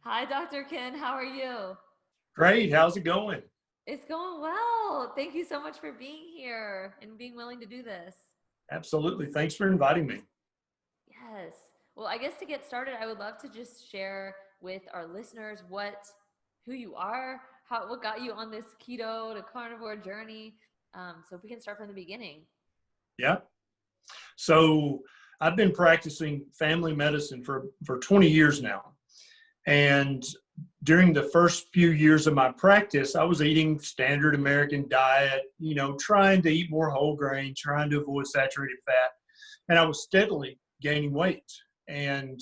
Hi, Dr. Ken. How are you? Great. How's it going? It's going well. Thank you so much for being here and being willing to do this. Absolutely. Thanks for inviting me. Yes. Well, I guess to get started, I would love to just share with our listeners who you are, what got you on this keto to carnivore journey. So if we can start from the beginning. Yeah. So I've been practicing family medicine for 20 years now. And during the first few years of my practice, I was eating standard American diet, trying to eat more whole grain, trying to avoid saturated fat. And I was steadily gaining weight. And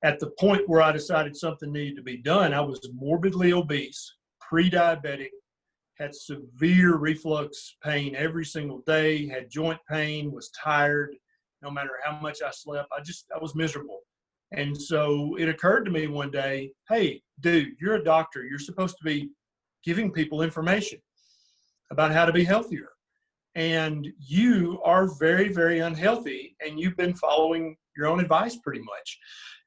at the point where I decided something needed to be done, I was morbidly obese, pre-diabetic, had severe reflux pain every single day, had joint pain, was tired no matter how much I slept. I was miserable. And so it occurred to me one day, hey, dude, you're a doctor. You're supposed to be giving people information about how to be healthier. And you are very, very unhealthy, and you've been following your own advice pretty much.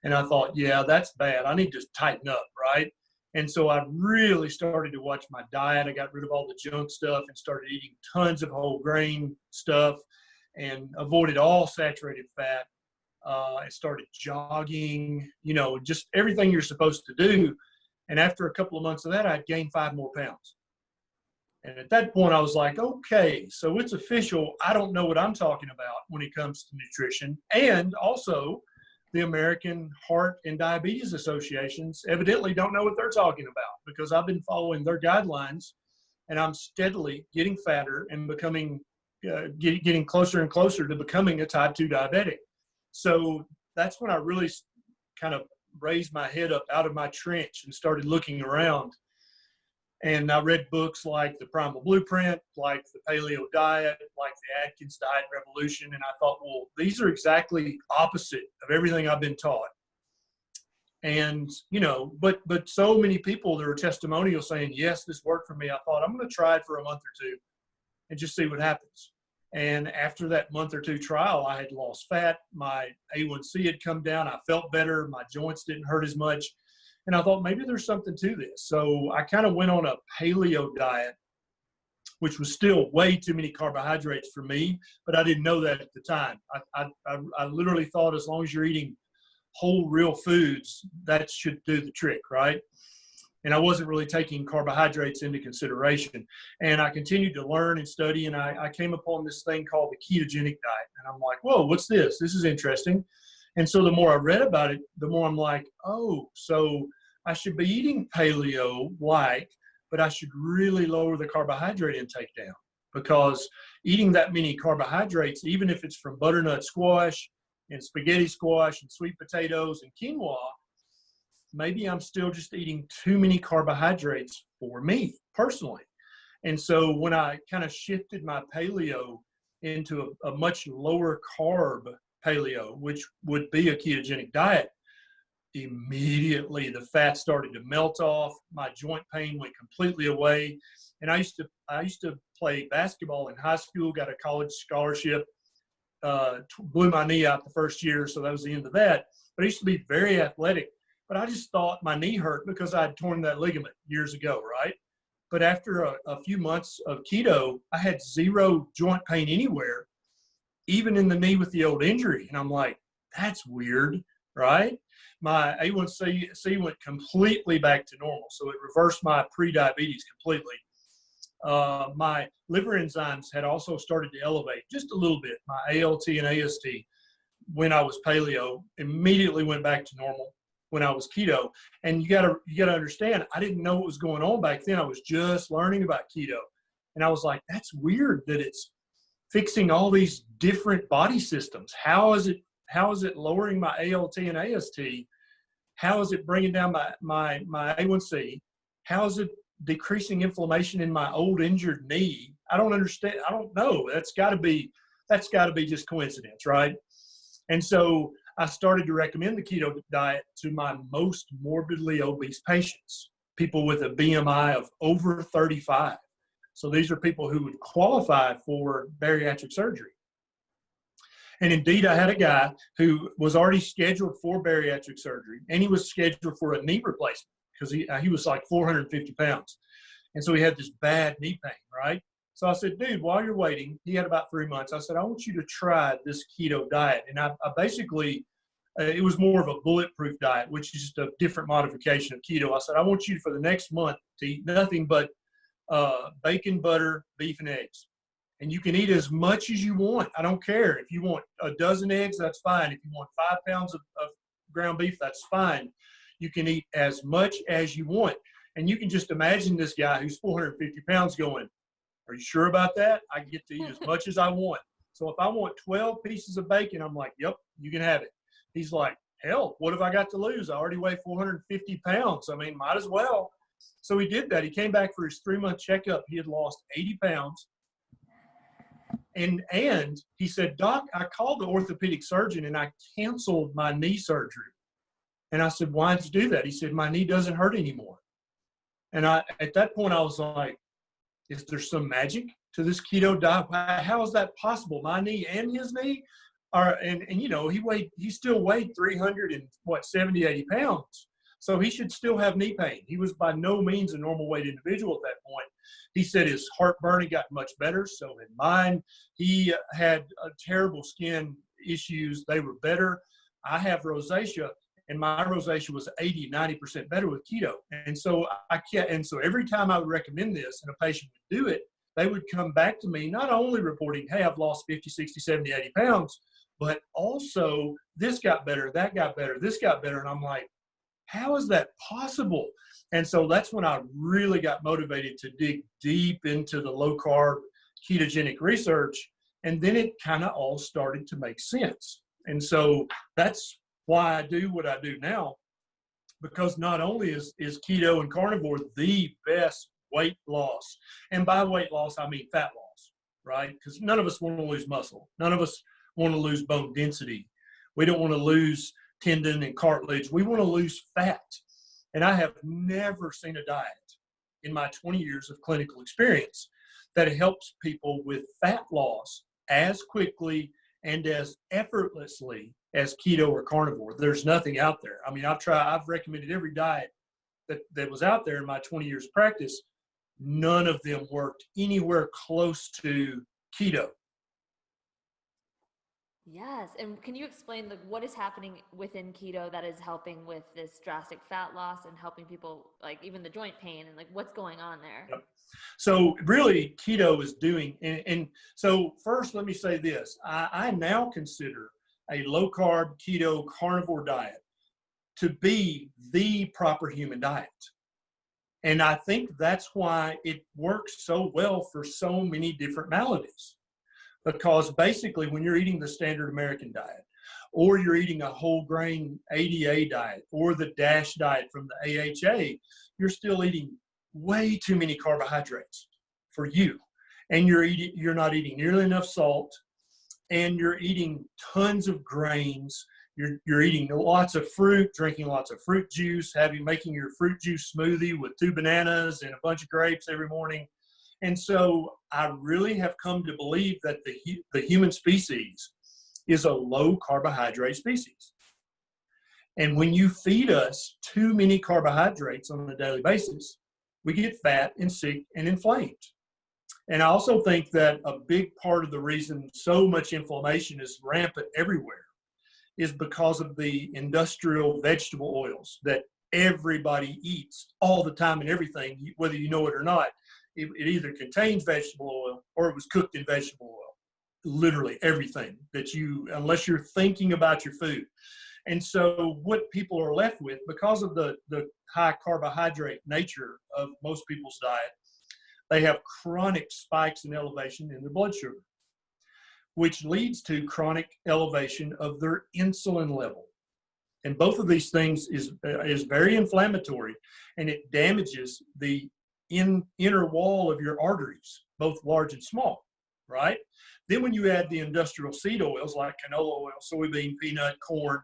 And I thought, yeah, that's bad. I need to tighten up, right? And so I really started to watch my diet. I got rid of all the junk stuff and started eating tons of whole grain stuff and avoided all saturated fat. I started jogging, just everything you're supposed to do. And after a couple of months of that, I'd gained 5 more pounds. And at that point, I was like, okay, so it's official. I don't know what I'm talking about when it comes to nutrition. And also, the American Heart and Diabetes Associations evidently don't know what they're talking about because I've been following their guidelines and I'm steadily getting fatter and getting closer and closer to becoming a type 2 diabetic. So that's when I really kind of raised my head up out of my trench and started looking around. And I read books like The Primal Blueprint, like The Paleo Diet, like The Atkins Diet Revolution. And I thought, well, these are exactly opposite of everything I've been taught. And, but so many people, there were testimonials saying, yes, this worked for me. I thought, I'm going to try it for a month or two and just see what happens. And after that month or two trial, I had lost fat. My A1C had come down. I felt better. My joints didn't hurt as much. And I thought maybe there's something to this. So I kind of went on a paleo diet, which was still way too many carbohydrates for me, but I didn't know that at the time. I literally thought as long as you're eating whole real foods, that should do the trick, right? And I wasn't really taking carbohydrates into consideration. And I continued to learn and study, and I came upon this thing called the ketogenic diet. And I'm like, whoa, what's this? This is interesting. And so the more I read about it, the more I'm like, oh, so I should be eating paleo-like, but I should really lower the carbohydrate intake down because eating that many carbohydrates, even if it's from butternut squash and spaghetti squash and sweet potatoes and quinoa, maybe I'm still just eating too many carbohydrates for me personally. And so when I kind of shifted my paleo into a much lower carb paleo, which would be a ketogenic diet, immediately the fat started to melt off. My joint pain went completely away. And I used to play basketball in high school, got a college scholarship, blew my knee out the first year, so that was the end of that. But I used to be very athletic, but I just thought my knee hurt because I had torn that ligament years ago, right? But after a few months of keto, I had zero joint pain anywhere, even in the knee with the old injury. And I'm like, that's weird, right? My A1C went completely back to normal. So it reversed my pre-diabetes completely. My liver enzymes had also started to elevate just a little bit. My ALT and AST, when I was paleo, immediately went back to normal when I was keto. And you gotta understand, I didn't know what was going on back then. I was just learning about keto. And I was like, that's weird that it's fixing all these different body systems. How is it lowering my ALT and AST? How is it bringing down my A1C? How is it decreasing inflammation in my old injured knee? I don't understand. I don't know. That's got to be just coincidence, right? And so I started to recommend the keto diet to my most morbidly obese patients, people with a BMI of over 35. So these are people who would qualify for bariatric surgery. And indeed, I had a guy who was already scheduled for bariatric surgery, and he was scheduled for a knee replacement because he was like 450 pounds. And so he had this bad knee pain, right? So I said, dude, while you're waiting, he had about 3 months. I said, I want you to try this keto diet. And I basically, it was more of a bulletproof diet, which is just a different modification of keto. I said, I want you for the next month to eat nothing but bacon, butter, beef, and eggs. And you can eat as much as you want. I don't care. If you want a dozen eggs, that's fine. If you want 5 pounds of ground beef, that's fine. You can eat as much as you want. And you can just imagine this guy who's 450 pounds going, are you sure about that? I get to eat as much as I want. So if I want 12 pieces of bacon, I'm like, yep, you can have it. He's like, hell, what have I got to lose? I already weigh 450 pounds. I mean, might as well. So he did that. He came back for his 3-month checkup. He had lost 80 pounds. And he said, Doc, I called the orthopedic surgeon and I canceled my knee surgery. And I said, why'd you do that? He said, my knee doesn't hurt anymore. And at that point, I was like, is there some magic to this keto diet? How is that possible? My knee and his knee are, and you know, he still weighed 370, 80 pounds. So he should still have knee pain. He was by no means a normal weight individual at that point. He said his heartburn had gotten much better. So had mine. He had terrible skin issues. They were better. I have rosacea, and my rosacea was 80, 90% better with keto. And so so every time I would recommend this and a patient would do it, they would come back to me, not only reporting, hey, I've lost 50, 60, 70, 80 pounds, but also this got better, that got better, this got better. And I'm like, how is that possible? And so that's when I really got motivated to dig deep into the low carb ketogenic research. And then it kind of all started to make sense. And so that's why I do what I do now, because not only is keto and carnivore the best weight loss, and by weight loss, I mean fat loss, right? Because none of us want to lose muscle. None of us want to lose bone density. We don't want to lose tendon and cartilage. We want to lose fat. And I have never seen a diet in my 20 years of clinical experience that helps people with fat loss as quickly and as effortlessly as keto or carnivore. There's nothing out there. I mean, I've recommended every diet that was out there in my 20 years of practice. None of them worked anywhere close to keto. Yes. And can you explain what is happening within keto that is helping with this drastic fat loss and helping people, like even the joint pain, and like what's going on there? Yep. So really keto is doing, and so first let me say this, I now consider a low carb keto carnivore diet to be the proper human diet. And I think that's why it works so well for so many different maladies. Because basically when you're eating the standard American diet, or you're eating a whole grain ADA diet, or the DASH diet from the AHA, you're still eating way too many carbohydrates for you. And you're not eating nearly enough salt, and you're eating tons of grains. You're eating lots of fruit, drinking lots of fruit juice, making your fruit juice smoothie with 2 bananas and a bunch of grapes every morning. And so I really have come to believe that the human species is a low carbohydrate species. And when you feed us too many carbohydrates on a daily basis, we get fat and sick and inflamed. And I also think that a big part of the reason so much inflammation is rampant everywhere is because of the industrial vegetable oils that everybody eats all the time and everything, whether you know it or not. It either contains vegetable oil or it was cooked in vegetable oil. Literally everything unless you're thinking about your food. And so what people are left with, because of the high carbohydrate nature of most people's diet, they have chronic spikes in elevation in their blood sugar, which leads to chronic elevation of their insulin level. And both of these things is very inflammatory, and it damages the inner wall of your arteries, both large and small, right? Then when you add the industrial seed oils like canola oil, soybean, peanut, corn,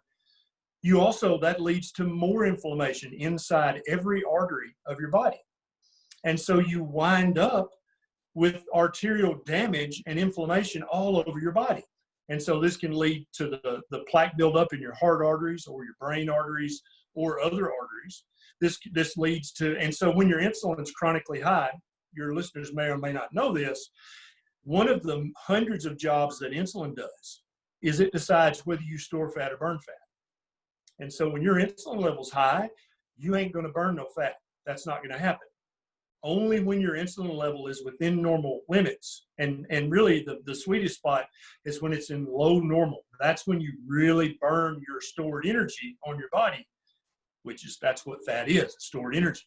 that leads to more inflammation inside every artery of your body. And so you wind up with arterial damage and inflammation all over your body. And so this can lead to the plaque buildup in your heart arteries or your brain arteries or other arteries. This leads to, and so when your insulin is chronically high, your listeners may or may not know this, one of the hundreds of jobs that insulin does is it decides whether you store fat or burn fat. And so when your insulin level's high, you ain't going to burn no fat. That's not going to happen. Only when your insulin level is within normal limits. And really the sweetest spot is when it's in low normal. That's when you really burn your stored energy on your body, that's what fat is, stored energy.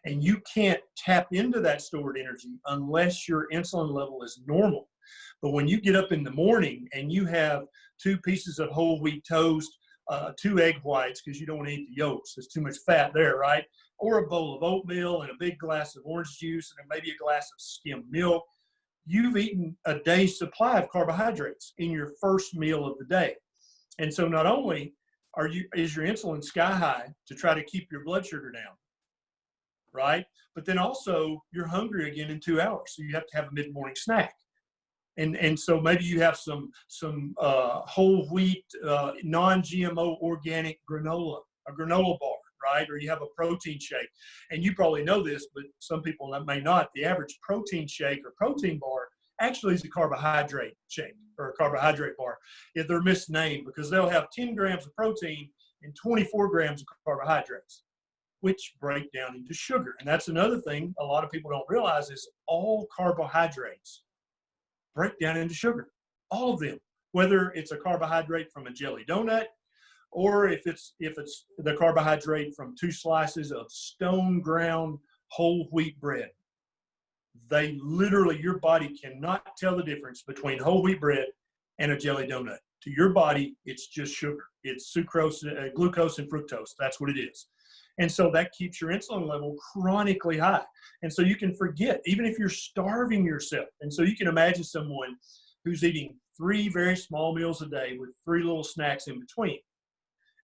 And you can't tap into that stored energy unless your insulin level is normal. But when you get up in the morning and you have 2 pieces of whole wheat toast, 2 egg whites, because you don't want to eat the yolks, there's too much fat there, right? Or a bowl of oatmeal and a big glass of orange juice and maybe a glass of skim milk, you've eaten a day's supply of carbohydrates in your first meal of the day. And so not only is your insulin sky high to try to keep your blood sugar down, right? But then also you're hungry again in 2 hours. So you have to have a mid-morning snack. And so maybe you have some whole wheat, non-GMO organic granola, a granola bar, right? Or you have a protein shake. And you probably know this, but some people may not. The average protein shake or protein bar actually is a carbohydrate shake or a carbohydrate bar. If they're misnamed, because they'll have 10 grams of protein and 24 grams of carbohydrates, which break down into sugar. And that's another thing a lot of people don't realize is all carbohydrates break down into sugar, all of them, whether it's a carbohydrate from a jelly donut or if it's the carbohydrate from 2 slices of stone ground whole wheat bread. They literally, your body cannot tell the difference between whole wheat bread and a jelly donut. To your body, it's just sugar. It's sucrose, glucose and fructose. That's what it is. And so that keeps your insulin level chronically high. And so you can forget, even if you're starving yourself. And so you can imagine someone who's eating 3 very small meals a day with 3 little snacks in between.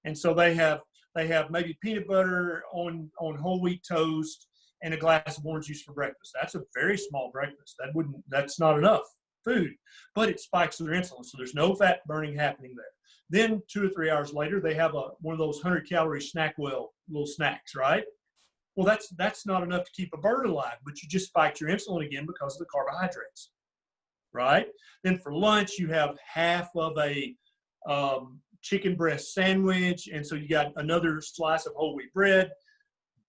And so they have maybe peanut butter on whole wheat toast and a glass of orange juice for breakfast. That's a very small breakfast. That's not enough food, but it spikes their insulin. So there's no fat burning happening there. Then 2 or 3 hours later, they have one of those 100-calorie little snacks, right? Well, that's not enough to keep a bird alive, but you just spiked your insulin again because of the carbohydrates, right? Then for lunch, you have half of a chicken breast sandwich, and so you got another slice of whole wheat bread,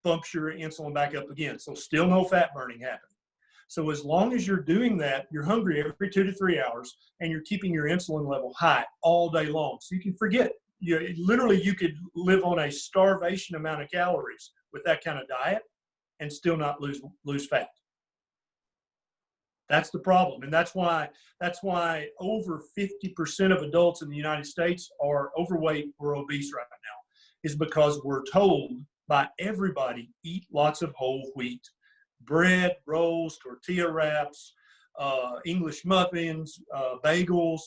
bumps your insulin back up again. So still no fat burning happening. So as long as you're doing that, you're hungry every 2 to 3 hours, and you're keeping your insulin level high all day long. So you can forget. You could live on a starvation amount of calories with that kind of diet and still not lose fat. That's the problem. And that's why over 50% of adults in the United States are overweight or obese right now, is because we're told by everybody, eat lots of whole wheat. Bread, rolls, tortilla wraps, English muffins, bagels,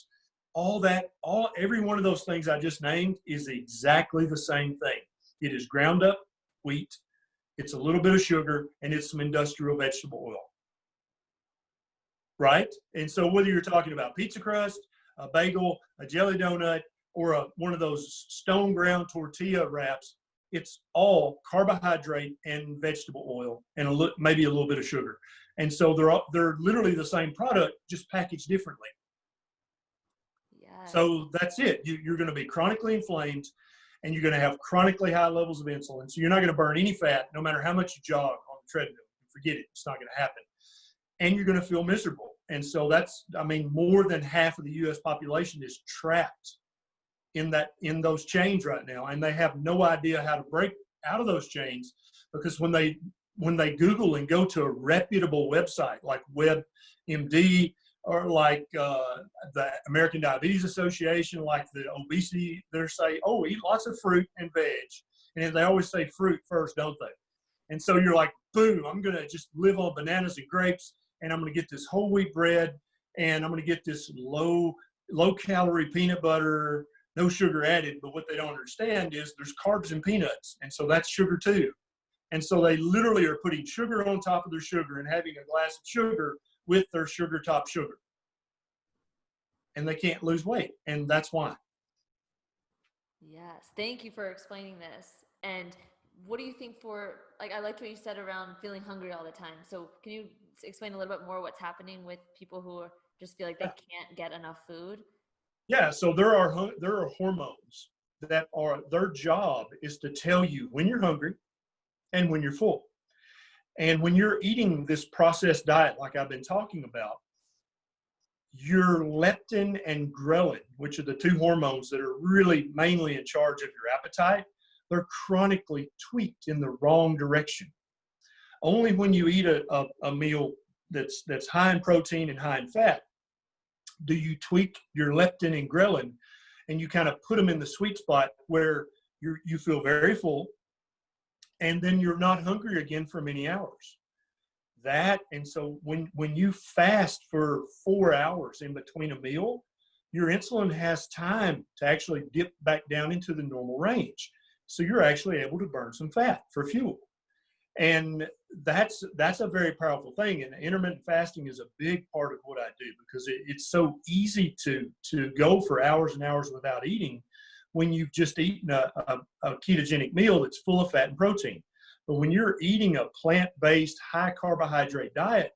every one of those things I just named is exactly the same thing. It is ground up wheat, it's a little bit of sugar, and it's some industrial vegetable oil, right? And so whether you're talking about pizza crust, a bagel, a jelly donut, or one of those stone ground tortilla wraps, it's all carbohydrate and vegetable oil and maybe a little bit of sugar. And so they're literally the same product, just packaged differently. Yes. So that's it. You're going to be chronically inflamed, and you're going to have chronically high levels of insulin. So you're not going to burn any fat, no matter how much you jog on the treadmill. Forget it. It's not going to happen. And you're going to feel miserable. And so more than half of the U.S. population is trapped in those chains right now, and they have no idea how to break out of those chains, because when they Google and go to a reputable website like WebMD or like the American Diabetes Association, like the obesity, they say, oh, eat lots of fruit and veg, and they always say fruit first, don't they? And so you're like, boom, I'm going to just live on bananas and grapes, and I'm going to get this whole wheat bread, and I'm going to get this low calorie peanut butter, no sugar added. But what they don't understand is there's carbs in peanuts, and so that's sugar too. And so they literally are putting sugar on top of their sugar and having a glass of sugar with their sugar top sugar. and they can't lose weight. And that's why. Yes. Thank you for explaining this. And what do you think for, like, I liked what you said around feeling hungry all the time. So can you explain a little bit more what's happening with people who are, just feel like they can't get enough food? Yeah, so there are hormones that are their job is to tell you when you're hungry and when you're full. And when you're eating this processed diet like I've been talking about, your leptin and ghrelin, which are the two hormones that are really mainly in charge of your appetite, they're chronically tweaked in the wrong direction. Only when you eat a meal that's high in protein and high in fat do you tweak your leptin and ghrelin, and you kind of put them in the sweet spot where you feel very full, and then you're not hungry again for many hours. And so when you fast for 4 hours in between a meal, your insulin has time to actually dip back down into the normal range. So you're actually able to burn some fat for fuel. And that's a very powerful thing. And intermittent fasting is a big part of what I do, because it's so easy to go for hours and hours without eating when you've just eaten a ketogenic meal that's full of fat and protein. But when you're eating a plant-based, high carbohydrate diet,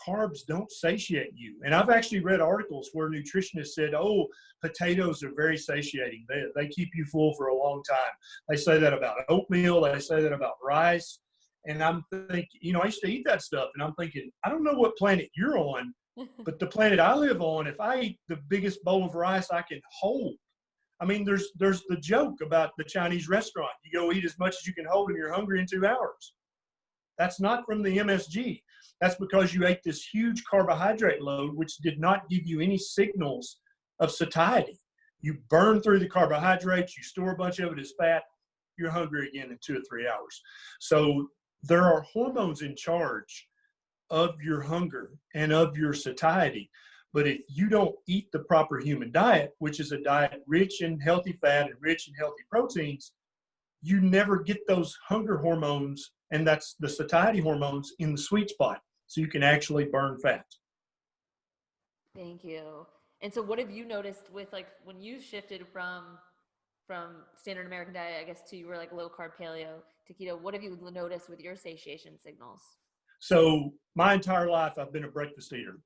carbs don't satiate you. And I've actually read articles where nutritionists said, oh, potatoes are very satiating. They keep you full for a long time. They say that about oatmeal. They say that about rice. And I'm thinking, I used to eat that stuff. And I'm thinking, I don't know what planet you're on, but the planet I live on, if I eat the biggest bowl of rice I can hold, I mean, there's the joke about the Chinese restaurant. You go eat as much as you can hold and you're hungry in 2 hours. That's not from the MSG. That's because you ate this huge carbohydrate load, which did not give you any signals of satiety. You burn through the carbohydrates, you store a bunch of it as fat, you're hungry again in 2 or 3 hours. So there are hormones in charge of your hunger and of your satiety. But if you don't eat the proper human diet, which is a diet rich in healthy fat and rich in healthy proteins, you never get those hunger hormones, and that's the satiety hormones, in the sweet spot, so you can actually burn fat. Thank you. And so what have you noticed with, like, when you shifted from standard American diet, I guess, to you were like low carb paleo to keto, what have you noticed with your satiation signals? So my entire life I've been a breakfast eater.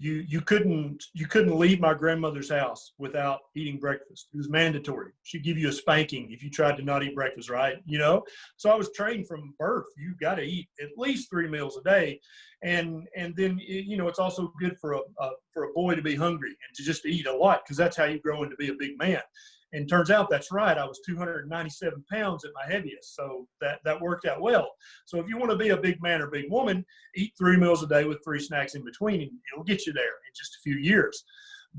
You couldn't leave my grandmother's house without eating breakfast. It was mandatory. She'd give you a spanking if you tried to not eat breakfast, right? So I was trained from birth. You got to eat at least 3 meals a day, and then it's also good for a boy to be hungry and to just eat a lot, because that's how you grow into be a big man. And turns out that's right. I was 297 pounds at my heaviest. So that worked out well. So if you want to be a big man or big woman, eat 3 meals a day with 3 snacks in between, and it'll get you there in just a few years.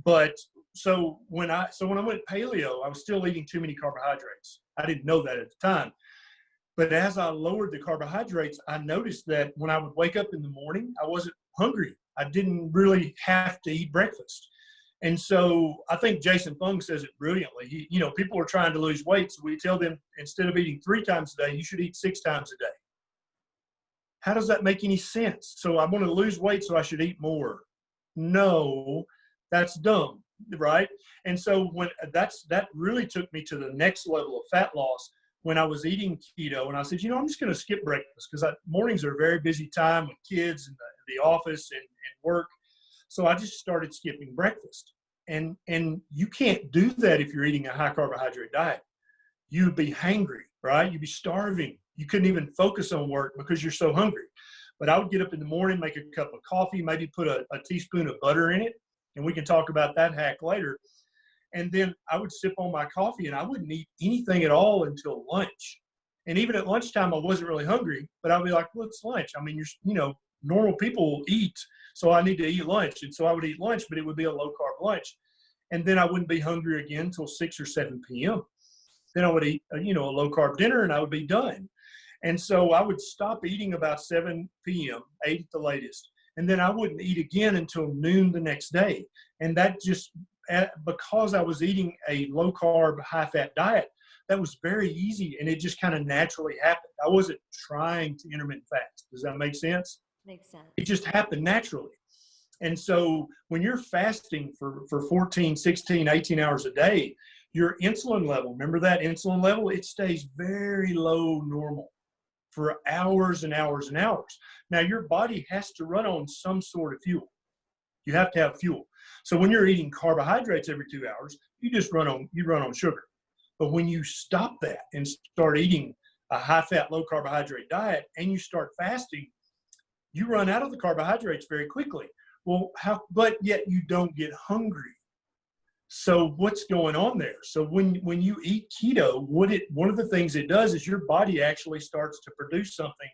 But so when I went paleo, I was still eating too many carbohydrates. I didn't know that at the time. But as I lowered the carbohydrates, I noticed that when I would wake up in the morning, I wasn't hungry. I didn't really have to eat breakfast. And so I think Jason Fung says it brilliantly. People are trying to lose weight, so we tell them, instead of eating 3 times a day, you should eat 6 times a day. How does that make any sense? So I want to lose weight, so I should eat more. No, that's dumb, right? And so that really took me to the next level of fat loss when I was eating keto. And I said, I'm just going to skip breakfast, because mornings are a very busy time with kids and the office and work. So I just started skipping breakfast. And you can't do that if you're eating a high carbohydrate diet. You'd be hangry, right? You'd be starving. You couldn't even focus on work because you're so hungry. But I would get up in the morning, make a cup of coffee, maybe put a teaspoon of butter in it, and we can talk about that hack later. And then I would sip on my coffee, and I wouldn't eat anything at all until lunch. And even at lunchtime, I wasn't really hungry, but I'd be like, well, it's lunch. I mean, normal people eat, so I need to eat lunch. And so I would eat lunch, but it would be a low carb lunch. And then I wouldn't be hungry again until 6 or 7 p.m. Then I would eat, a low carb dinner, and I would be done. And so I would stop eating about 7 p.m., 8 at the latest. And then I wouldn't eat again until noon the next day. And that just, because I was eating a low carb, high fat diet, that was very easy. And it just kind of naturally happened. I wasn't trying to intermittent fast. Does that make sense? Makes sense. It just happened naturally. And so when you're fasting for 14, 16, 18 hours a day, your insulin level, remember that insulin level, it stays very low normal for hours and hours and hours. Now your body has to run on some sort of fuel. You have to have fuel. So when you're eating carbohydrates every 2 hours, you run on sugar. But when you stop that and start eating a high-fat, low-carbohydrate diet and you start fasting, you run out of the carbohydrates very quickly. Well, but yet you don't get hungry. So what's going on there? So when you eat keto, one of the things it does is your body actually starts to produce something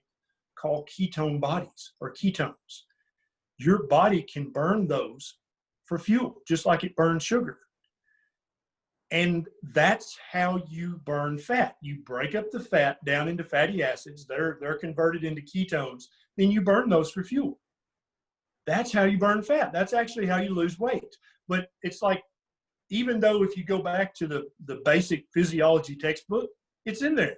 called ketone bodies or ketones. Your body can burn those for fuel, just like it burns sugar. And that's how you burn fat. You break up the fat down into fatty acids. They're converted into ketones. Then you burn those for fuel. That's how you burn fat. That's actually how you lose weight. But it's like, even though if you go back to the basic physiology textbook, it's in there.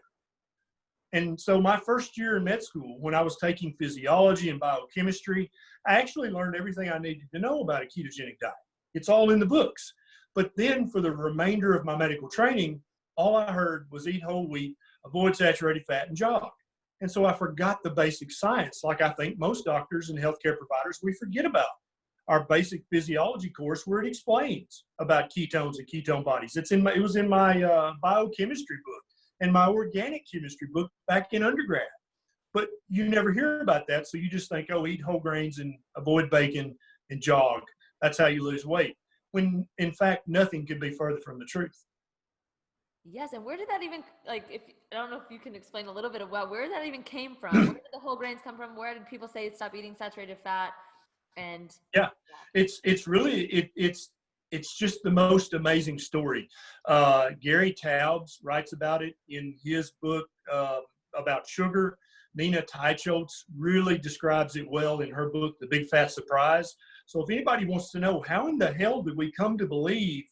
And so my first year in med school, when I was taking physiology and biochemistry, I actually learned everything I needed to know about a ketogenic diet. It's all in the books. But then for the remainder of my medical training, all I heard was eat whole wheat, avoid saturated fat, and jog. And so I forgot the basic science, like I think most doctors and healthcare providers, we forget about our basic physiology course where it explains about ketones and ketone bodies. It was in my biochemistry book and my organic chemistry book back in undergrad. But you never hear about that, so you just think, oh, eat whole grains and avoid bacon and jog. That's how you lose weight. When in fact, nothing could be further from the truth. Yes, and where did that even, like, if I don't know if you can explain a little bit about where that even came from? Where did the whole grains come from? Where did people say stop eating saturated fat? And yeah, it's really it's just the most amazing story. Gary Taubes writes about it in his book about sugar. Nina Teicholz really describes it well in her book, The Big Fat Surprise. So if anybody wants to know how in the hell did we come to believe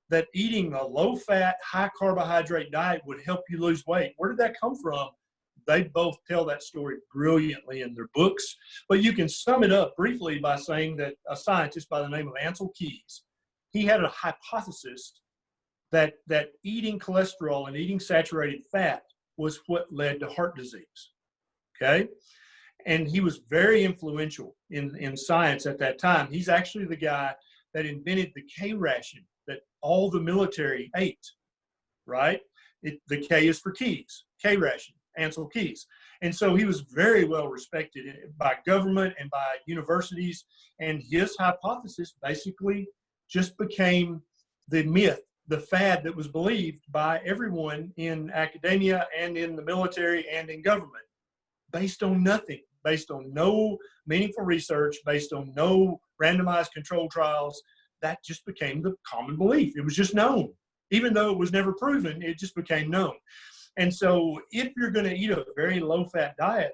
that eating a low-fat, high-carbohydrate diet would help you lose weight, where did that come from? They both tell that story brilliantly in their books. But you can sum it up briefly by saying that a scientist by the name of Ancel Keys, he had a hypothesis that eating cholesterol and eating saturated fat was what led to heart disease. Okay? And he was very influential in science at that time. He's actually the guy that invented the K ration that all the military ate, right? The K is for Keys, K ration, Ancel Keys. And so he was very well respected by government and by universities. And his hypothesis basically just became the myth, the fad that was believed by everyone in academia and in the military and in government, based on nothing, based on no meaningful research, based on no randomized controlled trials. That just became the common belief. It was just known. Even though it was never proven, it just became known. And so if you're going to eat a very low-fat diet,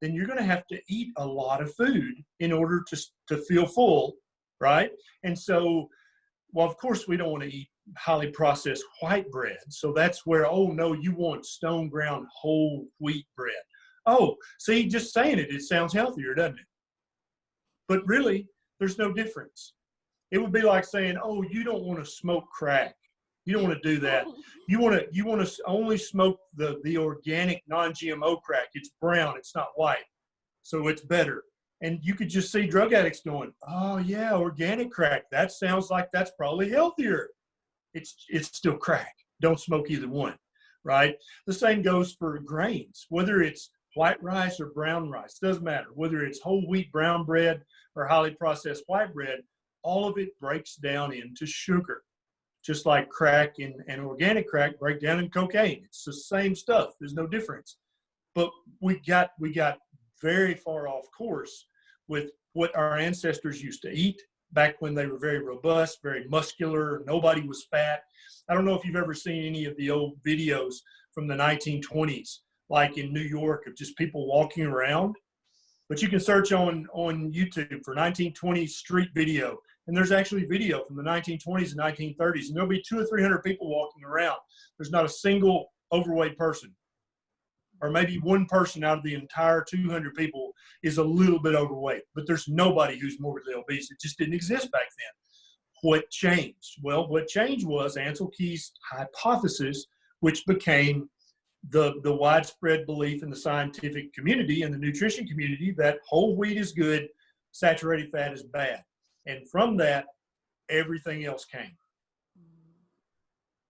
then you're going to have to eat a lot of food in order to feel full, right? And so, well, of course, we don't want to eat highly processed white bread. So that's where, oh, no, you want stone ground whole wheat bread. Oh, see, just saying it sounds healthier, doesn't it? But really, there's no difference. It would be like saying, oh, you don't want to smoke crack. You don't want to do that. You want to only smoke the organic non-GMO crack. It's brown. It's not white. So it's better. And you could just see drug addicts going, oh, yeah, organic crack. That sounds like that's probably healthier. It's still crack. Don't smoke either one, right? The same goes for grains, whether it's white rice or brown rice. Doesn't matter. Whether it's whole wheat brown bread or highly processed white bread, all of it breaks down into sugar, just like crack and organic crack break down in cocaine. It's the same stuff. There's no difference. But we got very far off course with what our ancestors used to eat back when they were very robust, very muscular. Nobody was fat. I don't know if you've ever seen any of the old videos from the 1920s, like in New York, of just people walking around. But you can search on YouTube for 1920s street video. And there's actually video from the 1920s and 1930s. And there'll be 200 or 300 people walking around. There's not a single overweight person. Or maybe one person out of the entire 200 people is a little bit overweight, but there's nobody who's morbidly obese. It just didn't exist back then. What changed? Well, what changed was Ansel Keys' hypothesis, which became the widespread belief in the scientific community and the nutrition community that whole wheat is good, saturated fat is bad. And from that, everything else came.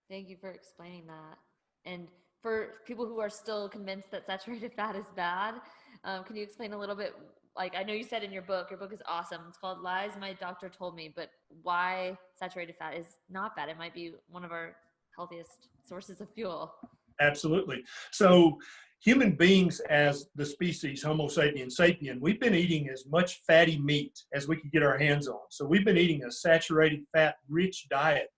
Thank you for explaining that. And for people who are still convinced that saturated fat is bad, can you explain a little bit? Like, I know you said in your book is awesome. It's called Lies My Doctor Told Me, but why saturated fat is not bad? It might be one of our healthiest sources of fuel. Absolutely. So human beings as the species Homo sapiens sapien, we've been eating as much fatty meat as we could get our hands on. So we've been eating a saturated fat rich diet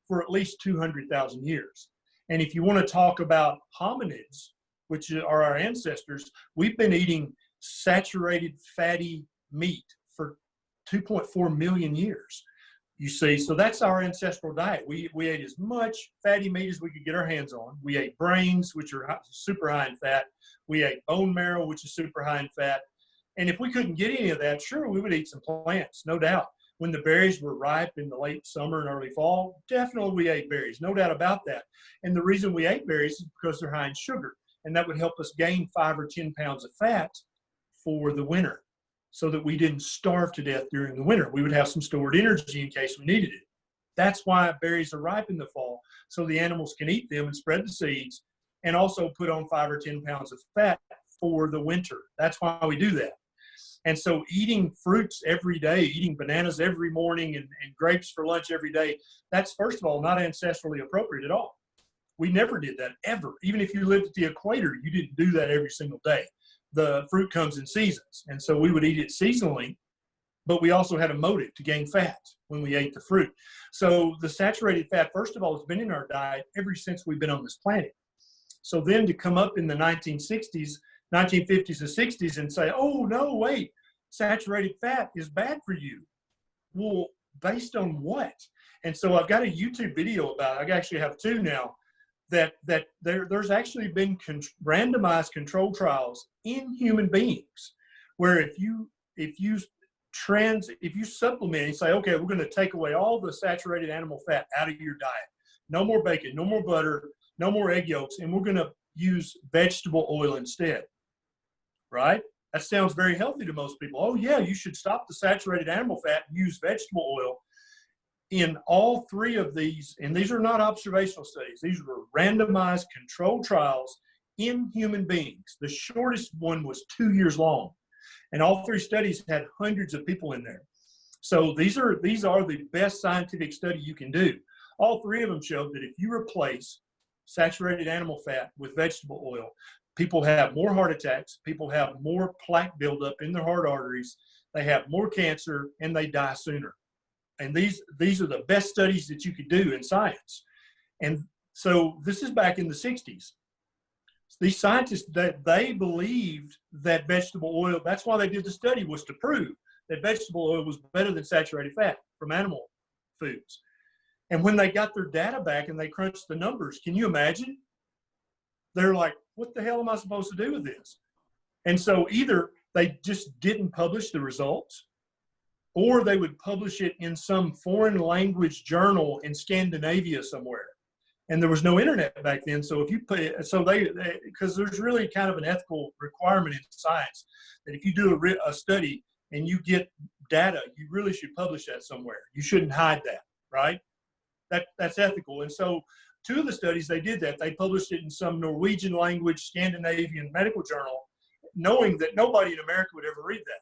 for at least 200,000 years. And if you want to talk about hominids, which are our ancestors, we've been eating saturated fatty meat for 2.4 million years. You see, so that's our ancestral diet. We ate as much fatty meat as we could get our hands on. We ate brains, which are super high in fat. We ate bone marrow, which is super high in fat. And if we couldn't get any of that, sure, we would eat some plants, no doubt. When the berries were ripe in the late summer and early fall, definitely we ate berries, no doubt about that. And the reason we ate berries is because they're high in sugar, and that would help us gain 5 or 10 pounds of fat for the winter, so that we didn't starve to death during the winter. We would have some stored energy in case we needed it. That's why berries are ripe in the fall, so the animals can eat them and spread the seeds and also put on 5 or 10 pounds of fat for the winter. That's why we do that. And so eating fruits every day, eating bananas every morning and grapes for lunch every day, that's, first of all, not ancestrally appropriate at all. We never did that, ever. Even if you lived at the equator, you didn't do that every single day. The fruit comes in seasons, and so we would eat it seasonally, but we also had a motive to gain fat when we ate the fruit. So the saturated fat, first of all, has been in our diet ever since we've been on this planet. So then to come up in the 1960s, 1950s and 60s and say, oh, no, wait, saturated fat is bad for you. Well, based on what? And so I've got a YouTube video about it. I actually have 2 now. That there's actually been randomized control trials in human beings, where if you supplement and say, okay, we're going to take away all the saturated animal fat out of your diet, no more bacon, no more butter, no more egg yolks, and we're going to use vegetable oil instead, right? That sounds very healthy to most people. Oh yeah, you should stop the saturated animal fat and use vegetable oil. In all 3 of these, and these are not observational studies, these were randomized controlled trials in human beings. The shortest one was 2 years long, and all 3 studies had hundreds of people in there. So these are the best scientific study you can do. All 3 of them showed that if you replace saturated animal fat with vegetable oil, people have more heart attacks, people have more plaque buildup in their heart arteries, they have more cancer, and they die sooner. And these are the best studies that you could do in science. And so this is back in the 60s. These scientists, that they believed that vegetable oil, that's why they did the study, was to prove that vegetable oil was better than saturated fat from animal foods. And when they got their data back and they crunched the numbers, can you imagine? They're like, what the hell am I supposed to do with this? And so either they just didn't publish the results, or they would publish it in some foreign language journal in Scandinavia somewhere. And there was no internet back then. So if you put, so because there's really kind of an ethical requirement in science that if you do a study and you get data, you really should publish that somewhere. You shouldn't hide that, right? That's ethical. And so 2 of the studies, they did that. They published it in some Norwegian language, Scandinavian medical journal, knowing that nobody in America would ever read that.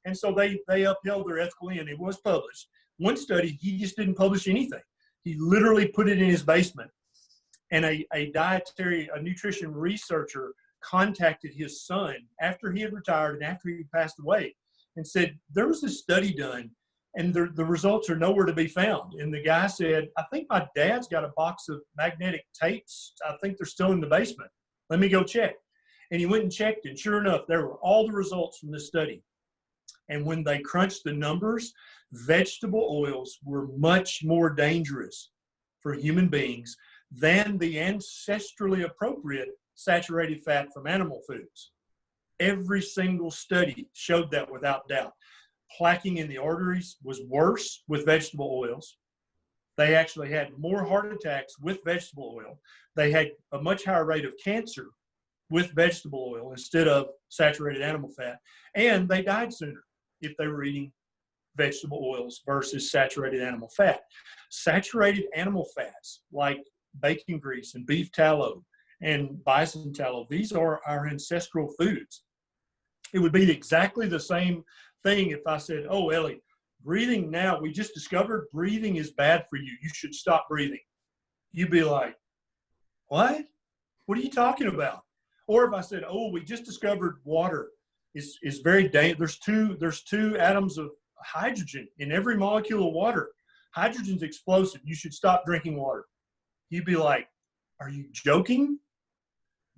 And so they upheld their ethical end. It was published. One study, he just didn't publish anything. He literally put it in his basement. And a nutrition researcher contacted his son after he had retired and after he passed away and said, there was this study done and the results are nowhere to be found. And the guy said, I think my dad's got a box of magnetic tapes. I think they're still in the basement. Let me go check. And he went and checked, and sure enough, there were all the results from this study. And when they crunched the numbers, vegetable oils were much more dangerous for human beings than the ancestrally appropriate saturated fat from animal foods. Every single study showed that without doubt. Plaquing in the arteries was worse with vegetable oils. They actually had more heart attacks with vegetable oil. They had a much higher rate of cancer with vegetable oil instead of saturated animal fat. And they died sooner if they were eating vegetable oils versus saturated animal fat. Saturated animal fats like bacon grease and beef tallow and bison tallow, these are our ancestral foods. It would be exactly the same thing if I said, oh, Ellie, breathing now, we just discovered breathing is bad for you. You should stop breathing. You'd be like, what? What are you talking about? Or if I said, oh, we just discovered water is very dangerous. There's two atoms of hydrogen in every molecule of water. Hydrogen's explosive. You should stop drinking water. You'd be like, are you joking?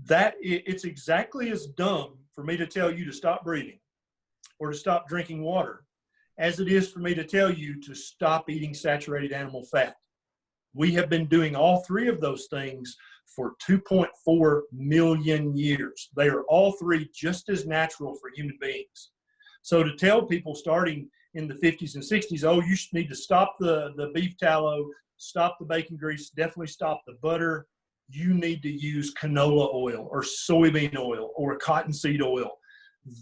It's exactly as dumb for me to tell you to stop breathing or to stop drinking water as it is for me to tell you to stop eating saturated animal fat. We have been doing all three of those things for 2.4 million years. They are all three just as natural for human beings. So to tell people starting in the 50s and 60s, oh, you should need to stop the beef tallow, stop the bacon grease, definitely stop the butter. You need to use canola oil or soybean oil or cottonseed oil.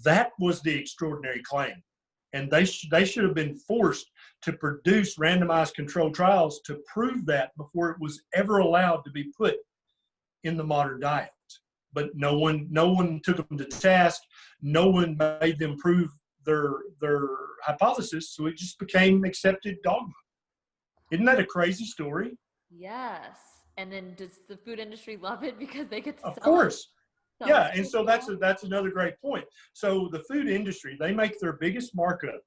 That was the extraordinary claim. And they should have been forced to produce randomized controlled trials to prove that before it was ever allowed to be put in the modern diet. But no one took them to task. No one made them prove their hypothesis. So it just became accepted dogma. Isn't that a crazy story? Yes. And then does the food industry love it because they get to Of sell course. it? Yeah, and so that's another great point. So the food industry, they make their biggest markup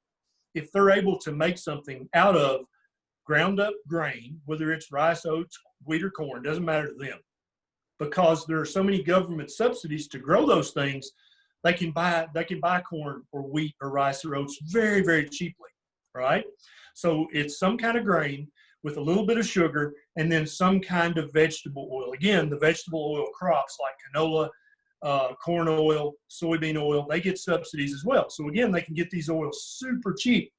if they're able to make something out of ground up grain, whether it's rice, oats, wheat, or corn, doesn't matter to them. Because there are so many government subsidies to grow those things, they can buy corn or wheat or rice or oats very, very cheaply, right? So it's some kind of grain with a little bit of sugar and then some kind of vegetable oil. Again, the vegetable oil crops like canola, corn oil, soybean oil, they get subsidies as well. So again, they can get these oils super cheap.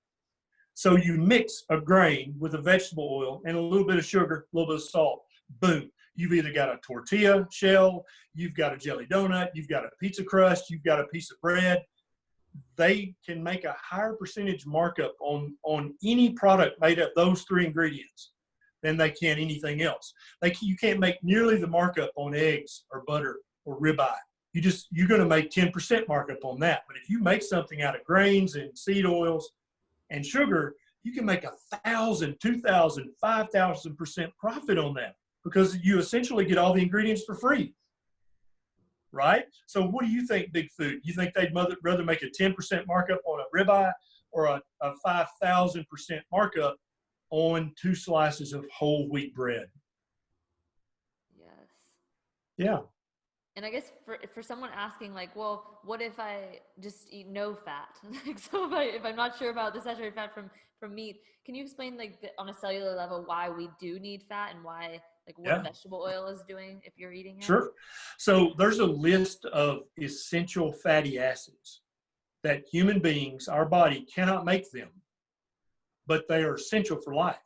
So you mix a grain with a vegetable oil and a little bit of sugar, a little bit of salt, boom. You've either got a tortilla shell, you've got a jelly donut, you've got a pizza crust, you've got a piece of bread. They can make a higher percentage markup on any product made of those three ingredients than they can anything else. You can't make nearly the markup on eggs or butter or ribeye. You're going to make 10% markup on that. But if you make something out of grains and seed oils and sugar, you can make 1,000, 2,000, 5,000% profit on that because you essentially get all the ingredients for free. Right? So what do you think, Big Food? You think they'd rather make a 10% markup on a ribeye or a 5,000% markup on 2 slices of whole wheat bread? Yes. Yeah. And I guess for someone asking like, well, what if I just eat no fat? Like, so if I'm not sure about the saturated fat from meat, can you explain like on a cellular level why we do need fat and why like what vegetable oil is doing if you're eating it? Sure. So there's a list of essential fatty acids that human beings, our body cannot make them, but they are essential for life.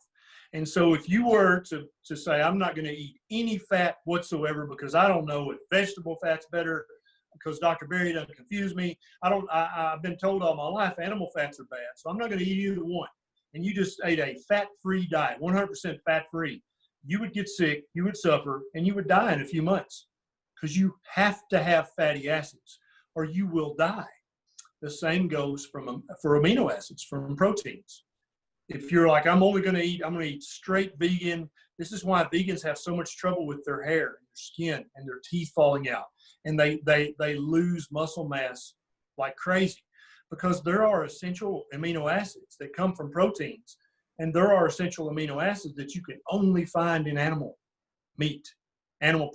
And so if you were to say, I'm not going to eat any fat whatsoever because I don't know if vegetable fat's better, because Dr. Berry doesn't confuse me. I've been told all my life animal fats are bad, so I'm not going to eat either one. And you just ate a fat-free diet, 100% fat-free. You would get sick, you would suffer, and you would die in a few months because you have to have fatty acids or you will die. The same goes for amino acids from proteins. If you're like, I'm going to eat straight vegan. This is why vegans have so much trouble with their hair and their skin and their teeth falling out. And they lose muscle mass like crazy because there are essential amino acids that come from proteins. And there are essential amino acids that you can only find in animal meat, animal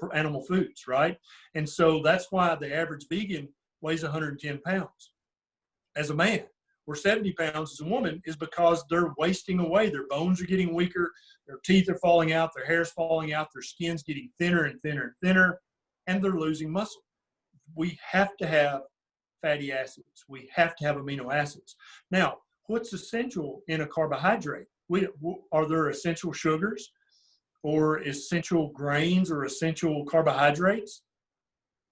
foods, right? And so that's why the average vegan weighs 110 pounds as a man, or 70 pounds as a woman, is because they're wasting away. Their bones are getting weaker, their teeth are falling out, their hair's falling out, their skin's getting thinner and thinner and thinner, and they're losing muscle. We have to have fatty acids. We have to have amino acids. Now, what's essential in a carbohydrate? Are there essential sugars or essential grains or essential carbohydrates?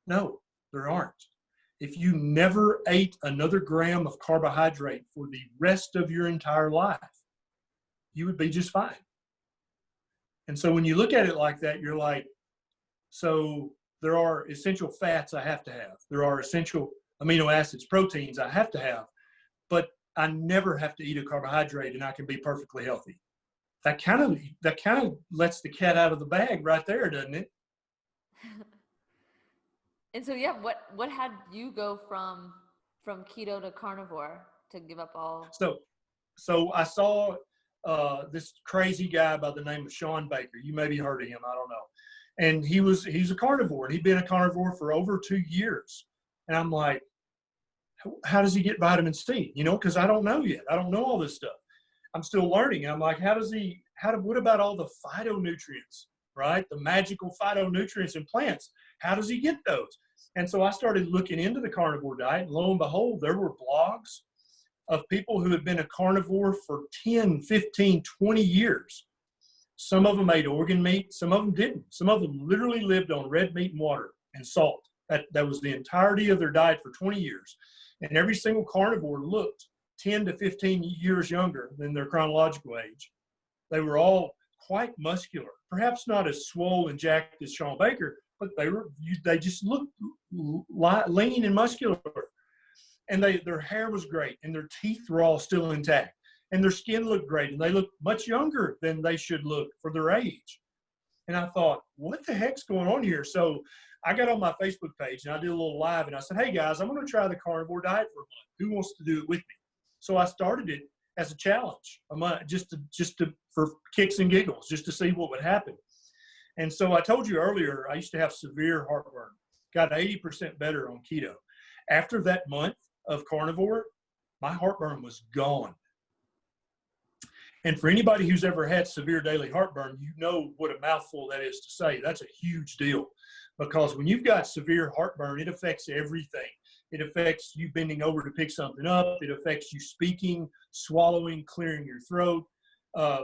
No, there aren't. If you never ate another gram of carbohydrate for the rest of your entire life, you would be just fine. And so when you look at it like that, you're like, so there are essential fats I have to have. There are essential amino acids, proteins I have to have, but I never have to eat a carbohydrate and I can be perfectly healthy. That kind of lets the cat out of the bag right there, doesn't it? And so, yeah, what had you go from keto to carnivore to give up all? So I saw this crazy guy by the name of Sean Baker. You maybe heard of him, I don't know. And he's a carnivore, and he'd been a carnivore for over 2 years. And I'm like, how does he get vitamin C? You know, because I don't know yet. I don't know all this stuff. I'm still learning. I'm like, what about all the phytonutrients, right? The magical phytonutrients in plants. How does he get those? And so I started looking into the carnivore diet, and lo and behold, there were blogs of people who had been a carnivore for 10, 15, 20 years. Some of them ate organ meat, some of them didn't. Some of them literally lived on red meat and water and salt. That was the entirety of their diet for 20 years. And every single carnivore looked 10 to 15 years younger than their chronological age. They were all quite muscular, perhaps not as swole and jacked as Sean Baker, but they just looked lean and muscular. And their hair was great, and their teeth were all still intact, and their skin looked great, and they looked much younger than they should look for their age. And I thought, what the heck's going on here? So I got on my Facebook page, and I did a little live, and I said, hey, guys, I'm going to try the carnivore diet for a month. Who wants to do it with me? So I started it as a challenge, just for kicks and giggles, just to see what would happen. And so I told you earlier, I used to have severe heartburn, got 80% better on keto. After that month of carnivore, my heartburn was gone. And for anybody who's ever had severe daily heartburn, you know what a mouthful that is to say. That's a huge deal, because when you've got severe heartburn, it affects everything. It affects you bending over to pick something up. It affects you speaking, swallowing, clearing your throat,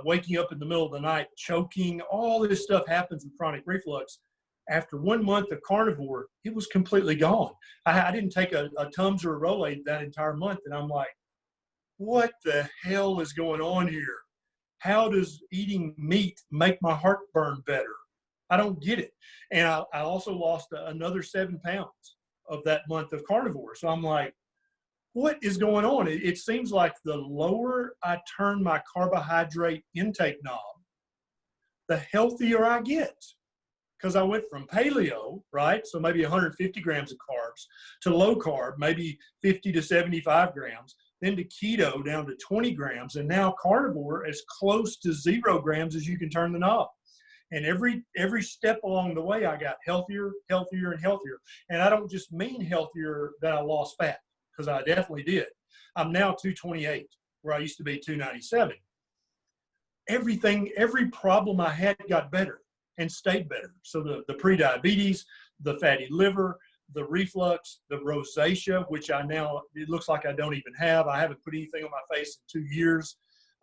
waking up in the middle of the night, choking. All this stuff happens with chronic reflux. After 1 month of carnivore, it was completely gone. I didn't take a Tums or a Rolaids that entire month, and I'm like, what the hell is going on here? How does eating meat make my heartburn better? I don't get it. And I also lost another 7 pounds of that month of carnivore. So I'm like, what is going on? It seems like the lower I turn my carbohydrate intake knob, the healthier I get. Because I went from paleo, right, so maybe 150 grams of carbs, to low carb, maybe 50 to 75 grams, then to keto down to 20 grams, and now carnivore as close to 0 grams as you can turn the knob. And every step along the way, I got healthier, healthier, and healthier. And I don't just mean healthier that I lost fat, because I definitely did. I'm now 228, where I used to be 297. Every problem I had got better and stayed better. So the pre-diabetes, the fatty liver, the reflux, the rosacea, which it looks like I don't even have. I haven't put anything on my face in 2 years.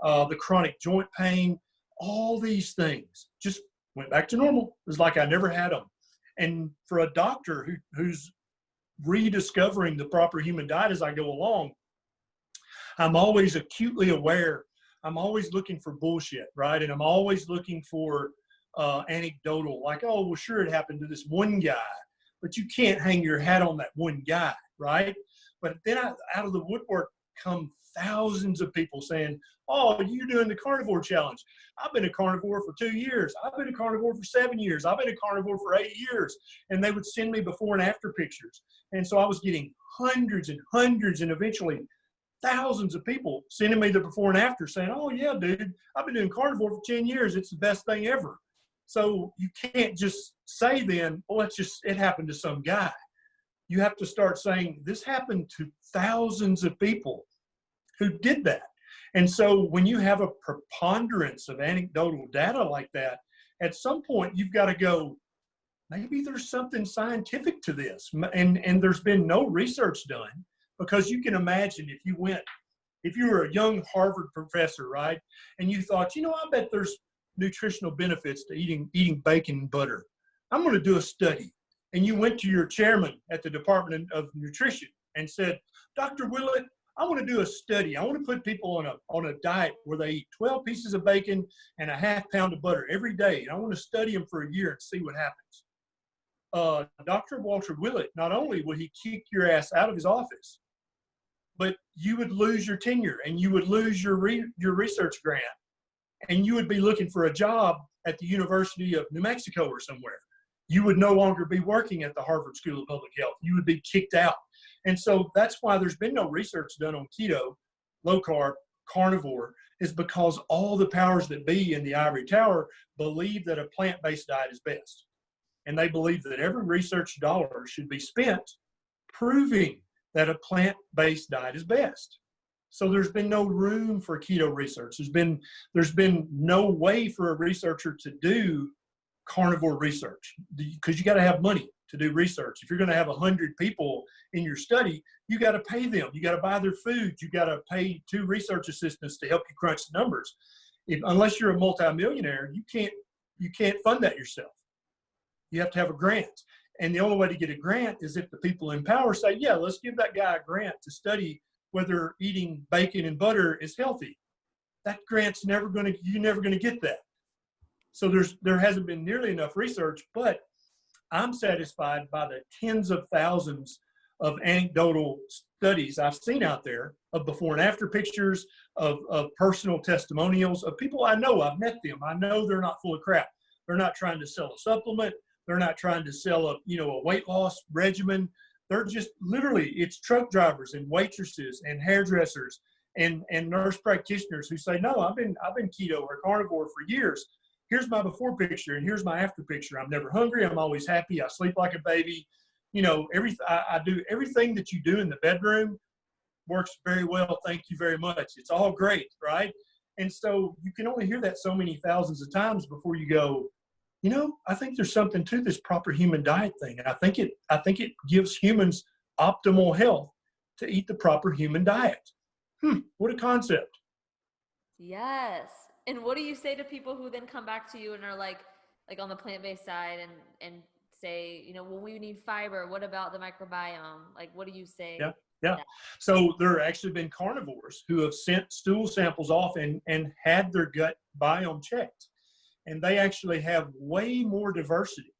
The chronic joint pain, all these things just went back to normal. It was like I never had them. And for a doctor who's rediscovering the proper human diet as I go along, I'm always acutely aware. I'm always looking for bullshit, right? And I'm always looking for anecdotal, like, oh, well, sure, it happened to this one guy. But you can't hang your hat on that one guy, right? But then out of the woodwork come thousands of people saying, oh, you're doing the carnivore challenge. I've been a carnivore for 2 years. I've been a carnivore for 7 years. I've been a carnivore for 8 years. And they would send me before and after pictures. And so I was getting hundreds and hundreds and eventually thousands of people sending me the before and after saying, oh, yeah, dude, I've been doing carnivore for 10 years. It's the best thing ever. So you can't just say then, well, it happened to some guy. You have to start saying, this happened to thousands of people who did that. And so when you have a preponderance of anecdotal data like that, at some point you've got to go, maybe there's something scientific to this. And there's been no research done. Because you can imagine if you were a young Harvard professor, right, and you thought, I bet there's nutritional benefits to eating bacon and butter. I'm going to do a study. And you went to your chairman at the Department of Nutrition and said, Dr. Willett, I want to do a study. I want to put people on a diet where they eat 12 pieces of bacon and a half pound of butter every day. And I want to study them for a year and see what happens. Dr. Walter Willett, not only would he kick your ass out of his office, but you would lose your tenure and you would lose your research grant, and you would be looking for a job at the University of New Mexico or somewhere. You would no longer be working at the Harvard School of Public Health. You would be kicked out. And so that's why there's been no research done on keto, low carb, carnivore, is because all the powers that be in the ivory tower believe that a plant-based diet is best. And they believe that every research dollar should be spent proving that a plant-based diet is best. So there's been no room for keto research. There's been no way for a researcher to do carnivore research, because you got to have money to do research. If you're going to have 100 people in your study, you got to pay them. You got to buy their food. You got to pay 2 research assistants to help you crunch the numbers. Unless you're a multimillionaire, you can't fund that yourself. You have to have a grant. And the only way to get a grant is if the people in power say, yeah, let's give that guy a grant to study whether eating bacon and butter is healthy. That grant's you're never going to get that. So there hasn't been nearly enough research, but I'm satisfied by the tens of thousands of anecdotal studies I've seen out there of before and after pictures, of personal testimonials, of people I know. I've met them. I know they're not full of crap. They're not trying to sell a supplement. They're not trying to sell a weight loss regimen. They're just literally, it's truck drivers and waitresses and hairdressers and nurse practitioners who say, no, I've been keto or carnivore for years. Here's my before picture and here's my after picture. I'm never hungry. I'm always happy. I sleep like a baby. I do everything that you do in the bedroom works very well. Thank you very much. It's all great, right? And so you can only hear that so many thousands of times before you go, I think there's something to this proper human diet thing. And I think it gives humans optimal health to eat the proper human diet. What a concept. Yes. And what do you say to people who then come back to you and are like on the plant-based side and say, well, we need fiber. What about the microbiome? Like, what do you say? Yeah. So there have actually been carnivores who have sent stool samples off and had their gut biome checked. And they actually have way more diversity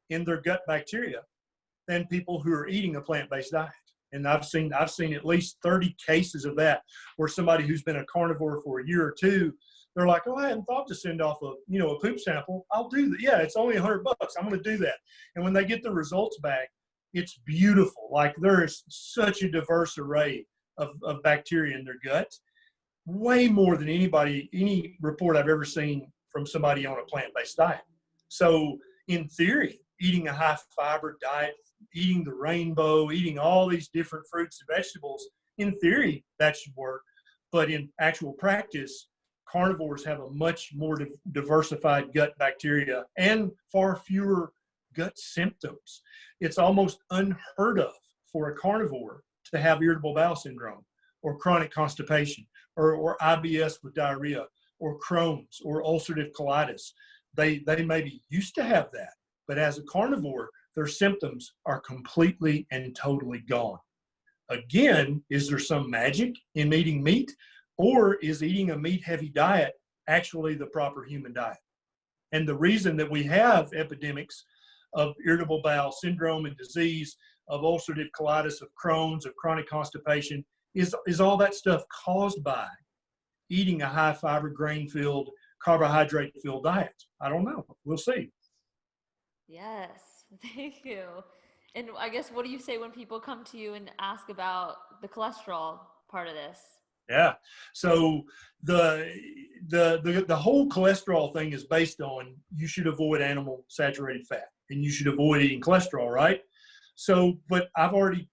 in their gut bacteria than people who are eating a plant-based diet. And I've seen at least 30 cases of that, where somebody who's been a carnivore for a year or two, they're like, oh, I hadn't thought to send off a poop sample. I'll do that. Yeah, it's only $100. I'm going to do that. And when they get the results back, it's beautiful. Like, there is such a diverse array of bacteria in their gut, way more than any report I've ever seen from somebody on a plant-based diet. So in theory, eating a high fiber diet, eating the rainbow, eating all these different fruits and vegetables, in theory, that should work. But in actual practice, carnivores have a much more diversified gut bacteria and far fewer gut symptoms. It's almost unheard of for a carnivore to have irritable bowel syndrome or chronic constipation or IBS with diarrhea or Crohn's or ulcerative colitis. They may be used to have that, but as a carnivore, their symptoms are completely and totally gone. Again, is there some magic in eating meat, or is eating a meat-heavy diet actually the proper human diet? And the reason that we have epidemics of irritable bowel syndrome and disease, of ulcerative colitis, of Crohn's, of chronic constipation, is all that stuff caused by eating a high-fiber, grain-filled, carbohydrate-filled diet? I don't know. We'll see. Yes, thank you. And I guess, what do you say when people come to you and ask about the cholesterol part of this? Yeah. So the whole cholesterol thing is based on, you should avoid animal saturated fat and you should avoid eating cholesterol, right? So, but I've already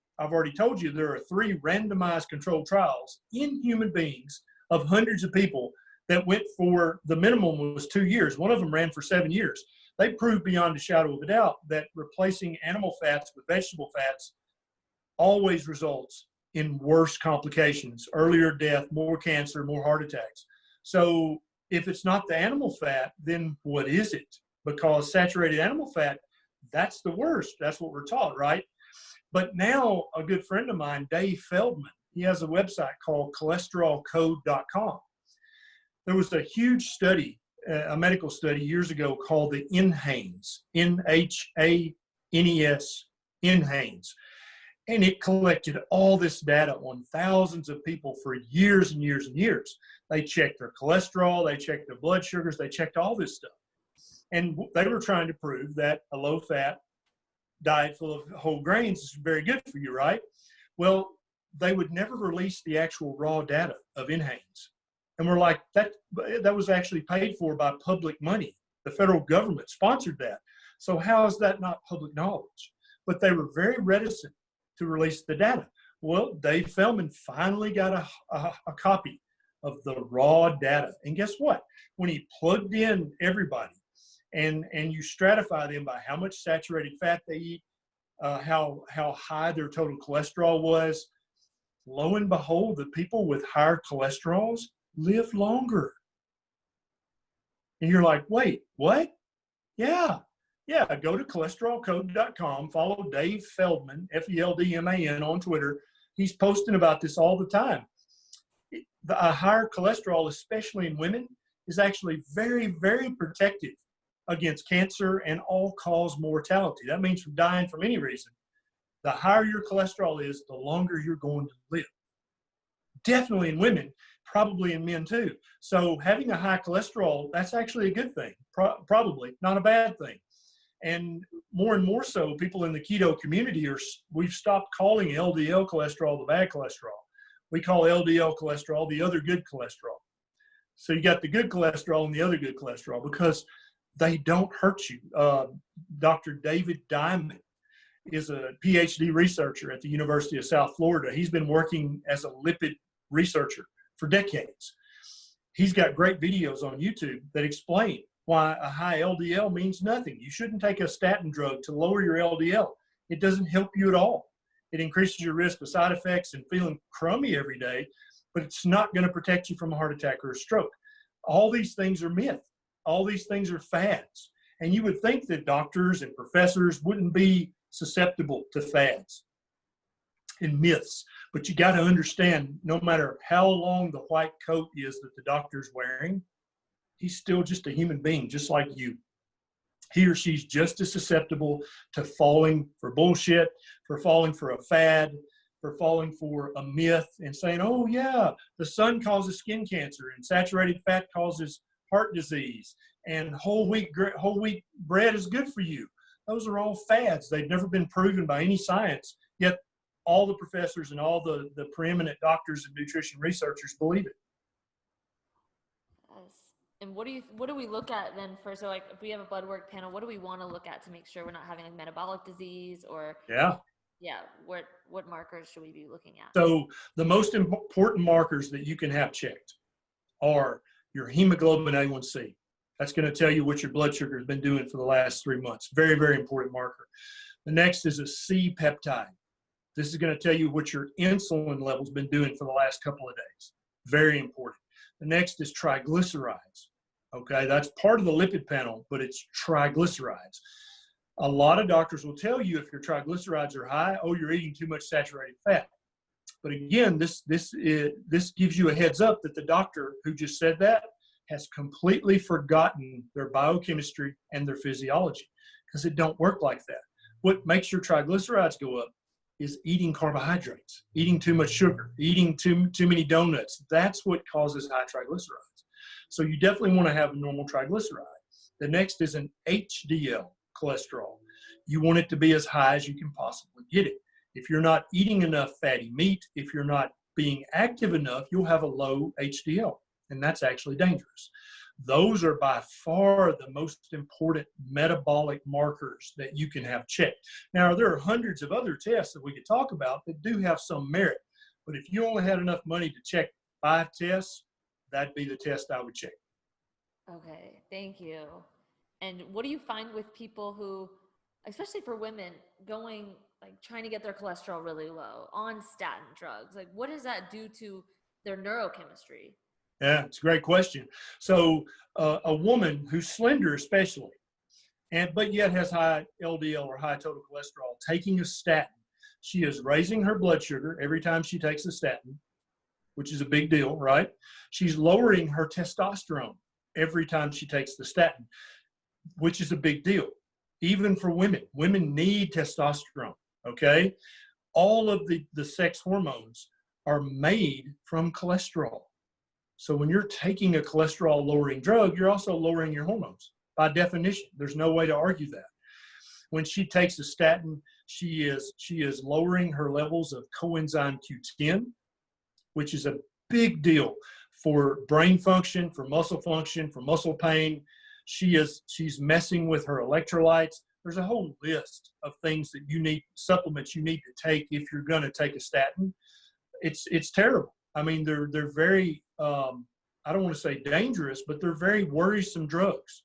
told you there are 3 randomized controlled trials in human beings of hundreds of people that went for, the minimum was 2 years. One of them ran for 7 years. They proved beyond a shadow of a doubt that replacing animal fats with vegetable fats always results in worse complications, earlier death, more cancer, more heart attacks. So if it's not the animal fat, then what is it? Because saturated animal fat, that's the worst. That's what we're taught, right? But now a good friend of mine, Dave Feldman, he has a website called cholesterolcode.com. There was a huge study, a medical study years ago called the NHANES, NHANES, NHANES. And it collected all this data on thousands of people for years and years and years. They checked their cholesterol, they checked their blood sugars, they checked all this stuff. And they were trying to prove that a low-fat diet full of whole grains is very good for you, right? Well, they would never release the actual raw data of NHANES. And we're like, that was actually paid for by public money. The federal government sponsored that. So how is that not public knowledge? But they were very reticent to release the data. Well, Dave Feldman finally got a copy of the raw data. And guess what? When he plugged in everybody and you stratify them by how much saturated fat they eat, how high their total cholesterol was, lo and behold, the people with higher cholesterols live longer. And you're like, wait, what? Yeah, go to cholesterolcode.com, follow Dave Feldman, Feldman on Twitter. He's posting about this all the time. A higher cholesterol, especially in women, is actually very, very protective against cancer and all-cause mortality. That means from dying from any reason. The higher your cholesterol is, the longer you're going to live. Definitely in women, probably in men too. So having a high cholesterol, that's actually a good thing, probably not a bad thing. And more so, people in the keto community we've stopped calling LDL cholesterol the bad cholesterol. We call LDL cholesterol the other good cholesterol. So you got the good cholesterol and the other good cholesterol because they don't hurt you. Dr. David Diamond is a PhD researcher at the University of South Florida. He's been working as a lipid researcher for decades. He's got great videos on YouTube that explain why a high LDL means nothing. You shouldn't take a statin drug to lower your LDL. It doesn't help you at all. It increases your risk of side effects and feeling crummy every day, but it's not going to protect you from a heart attack or a stroke. All these things are myth. All these things are fads. And you would think that doctors and professors wouldn't be susceptible to fads and myths. But you got to understand, no matter how long the white coat is that the doctor's wearing, he's still just a human being, just like you. He or she's just as susceptible to falling for bullshit, for falling for a fad, for falling for a myth and saying, oh yeah, the sun causes skin cancer and saturated fat causes heart disease and whole wheat bread is good for you. Those are all fads. They've never been proven by any science, yet all the professors and all the preeminent doctors and nutrition researchers believe it. Yes. And what do we look at then for, so like if we have a blood work panel, what do we want to look at to make sure we're not having like metabolic disease or what markers should we be looking at? So the most important markers that you can have checked are your hemoglobin A1C. That's going to tell you what your blood sugar has been doing for the last 3 months. Very, very important marker. The next is a C peptide. This is going to tell you what your insulin level's been doing for the last couple of days. Very important. The next is triglycerides. Okay, that's part of the lipid panel, but it's triglycerides. A lot of doctors will tell you if your triglycerides are high, oh, you're eating too much saturated fat. But again, this gives you a heads up that the doctor who just said that has completely forgotten their biochemistry and their physiology, because it don't work like that. What makes your triglycerides go up is eating carbohydrates, eating too much sugar, eating too many donuts. That's what causes high triglycerides. So you definitely want to have a normal triglyceride. The next is an HDL cholesterol. You want it to be as high as you can possibly get it. If you're not eating enough fatty meat, if you're not being active enough, you'll have a low HDL, and that's actually dangerous. Those are by far the most important metabolic markers that you can have checked. Now, there are hundreds of other tests that we could talk about that do have some merit, but if you only had enough money to check 5 tests, that'd be the test I would check. Okay, thank you. And what do you find with people who, especially for women, going like trying to get their cholesterol really low on statin drugs? Like, what does that do to their neurochemistry? Yeah, it's a great question. So a woman who's slender, especially, but yet has high LDL or high total cholesterol, taking a statin, she is raising her blood sugar every time she takes a statin, which is a big deal, right? She's lowering her testosterone every time she takes the statin, which is a big deal. Even for women, women need testosterone, okay? All of the sex hormones are made from cholesterol. So when you're taking a cholesterol lowering drug, you're also lowering your hormones by definition. There's no way to argue that. When she takes a statin, she is lowering her levels of coenzyme Q10, which is a big deal for brain function, for muscle pain. She's messing with her electrolytes. There's a whole list of things that you need, supplements you need to take if you're going to take a statin. It's terrible. I mean, they're very, I don't want to say dangerous, but they're very worrisome drugs.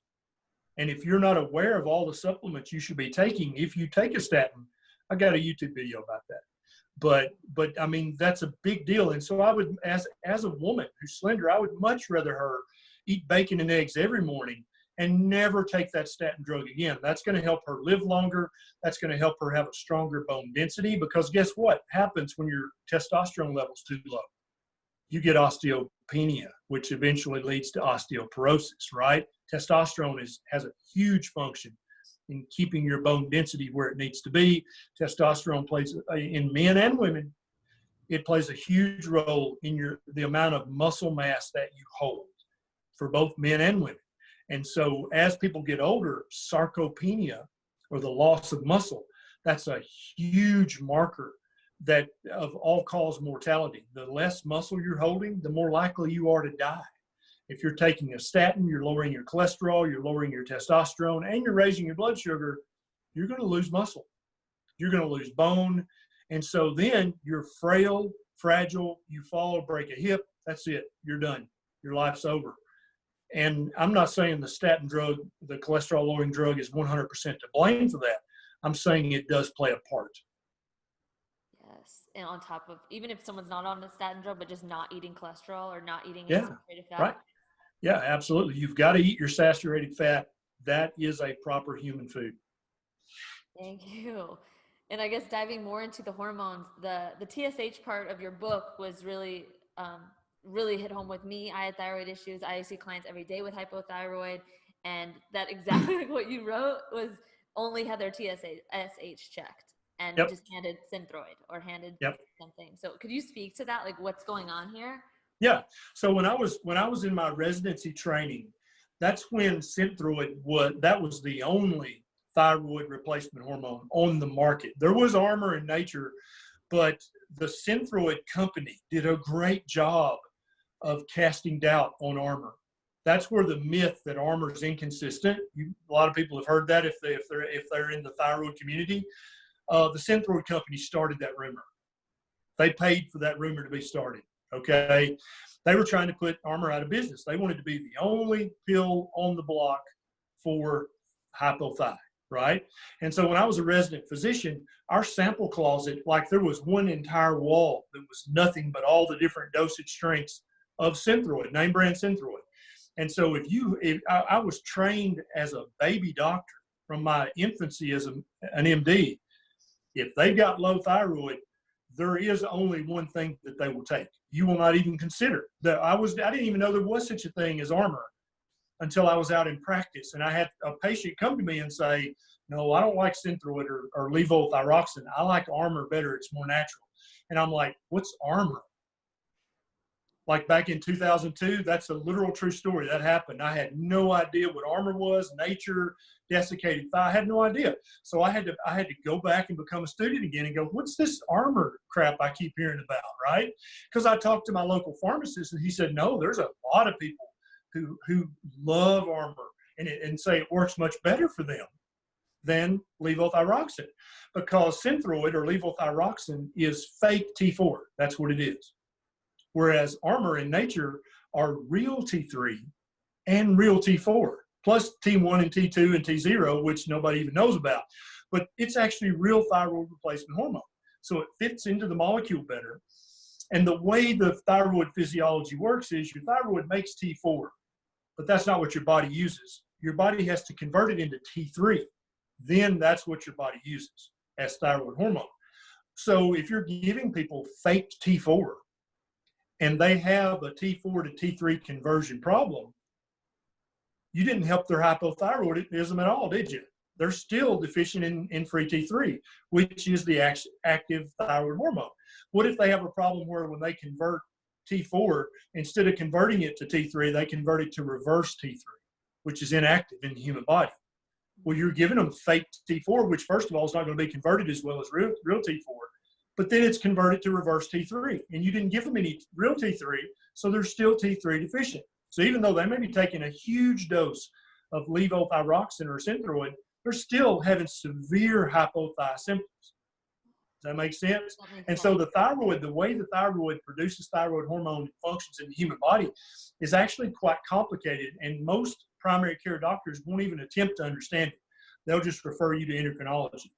And if you're not aware of all the supplements you should be taking, if you take a statin, I got a YouTube video about that. But I mean, that's a big deal. And so I would, as a woman who's slender, I would much rather her eat bacon and eggs every morning and never take that statin drug again. That's going to help her live longer. That's going to help her have a stronger bone density, because guess what happens when your testosterone level's too low? You get osteopenia, which eventually leads to osteoporosis, right? Testosterone has a huge function in keeping your bone density where it needs to be. Testosterone plays, in men and women, it plays a huge role in the amount of muscle mass that you hold for both men and women. And so as people get older, sarcopenia, or the loss of muscle, that's a huge marker that of all-cause mortality. The less muscle you're holding, the more likely you are to die. If you're taking a statin, you're lowering your cholesterol, you're lowering your testosterone, and you're raising your blood sugar, you're going to lose muscle. You're going to lose bone. And so then you're frail, fragile, you fall, break a hip, that's it. You're done. Your life's over. And I'm not saying the statin drug, the cholesterol lowering drug, is 100% to blame for that. I'm saying it does play a part. Yes. And on top of, even if someone's not on a statin drug, but just not eating cholesterol or not eating any Yeah, saturated fat. right. Yeah, absolutely. You've got to eat your saturated fat. That is a proper human food. Thank you. And I guess diving more into the hormones, the TSH part of your book was really, really hit home with me. I had thyroid issues. I see clients every day with hypothyroid, and that exactly like what you wrote was only had their TSH checked and Yep. just handed Synthroid or handed Yep. something. So could you speak to that? Like what's going on here? Yeah. So when I was in my residency training, that's when Synthroid was the only thyroid replacement hormone on the market. There was Armour in Nature, but the Synthroid company did a great job of casting doubt on Armour. That's where the myth that Armour is inconsistent. A lot of people have heard that if they're in the thyroid community. The Synthroid company started that rumor. They paid for that rumor to be started. Okay, they were trying to put Armour out of business. They wanted to be the only pill on the block for hypothyroid, right? And so when I was a resident physician, our sample closet, like there was one entire wall that was nothing but all the different dosage strengths of Synthroid, name brand Synthroid. And so I was trained as a baby doctor from my infancy as an MD. If they've got low thyroid, there is only one thing that they will take. You will not even consider that. I didn't even know there was such a thing as Armour until I was out in practice. And I had a patient come to me and say, no, I don't like Synthroid or levothyroxine. I like Armour better. It's more natural. And I'm like, what's Armour? Like back in 2002, that's a literal true story. That happened. I had no idea what Armour was, Nature, desiccated thigh. I had no idea. So I had to go back and become a student again and go, what's this Armour crap I keep hearing about, right? Because I talked to my local pharmacist and he said, no, there's a lot of people who love Armour and say it works much better for them than levothyroxine, because Synthroid or levothyroxine is fake T4. That's what it is. Whereas Armour in Nature are real T3 and real T4, plus T1 and T2 and T0, which nobody even knows about. but it's actually real thyroid replacement hormone. So it fits into the molecule better. And the way the thyroid physiology works is your thyroid makes T4, but that's not what your body uses. Your body has to convert it into T3. Then that's what your body uses as thyroid hormone. So if you're giving people fake T4 and they have a T4 to T3 conversion problem, you didn't help their hypothyroidism at all, did you? They're still deficient in free T3, which is the active thyroid hormone. What if they have a problem where when they convert T4, instead of converting it to T3, they convert it to reverse T3, which is inactive in the human body? Well, you're giving them fake T4, which first of all is not going to be converted as well as real T4, but then it's converted to reverse T3, and you didn't give them any real T3, so they're still T3 deficient. So even though they may be taking a huge dose of levothyroxine or Synthroid, they're still having severe hypothyroid symptoms. Does that make sense? And so the thyroid, the way the thyroid produces thyroid hormone and functions in the human body is actually quite complicated, and most primary care doctors won't even attempt to understand it. They'll just refer you to endocrinology.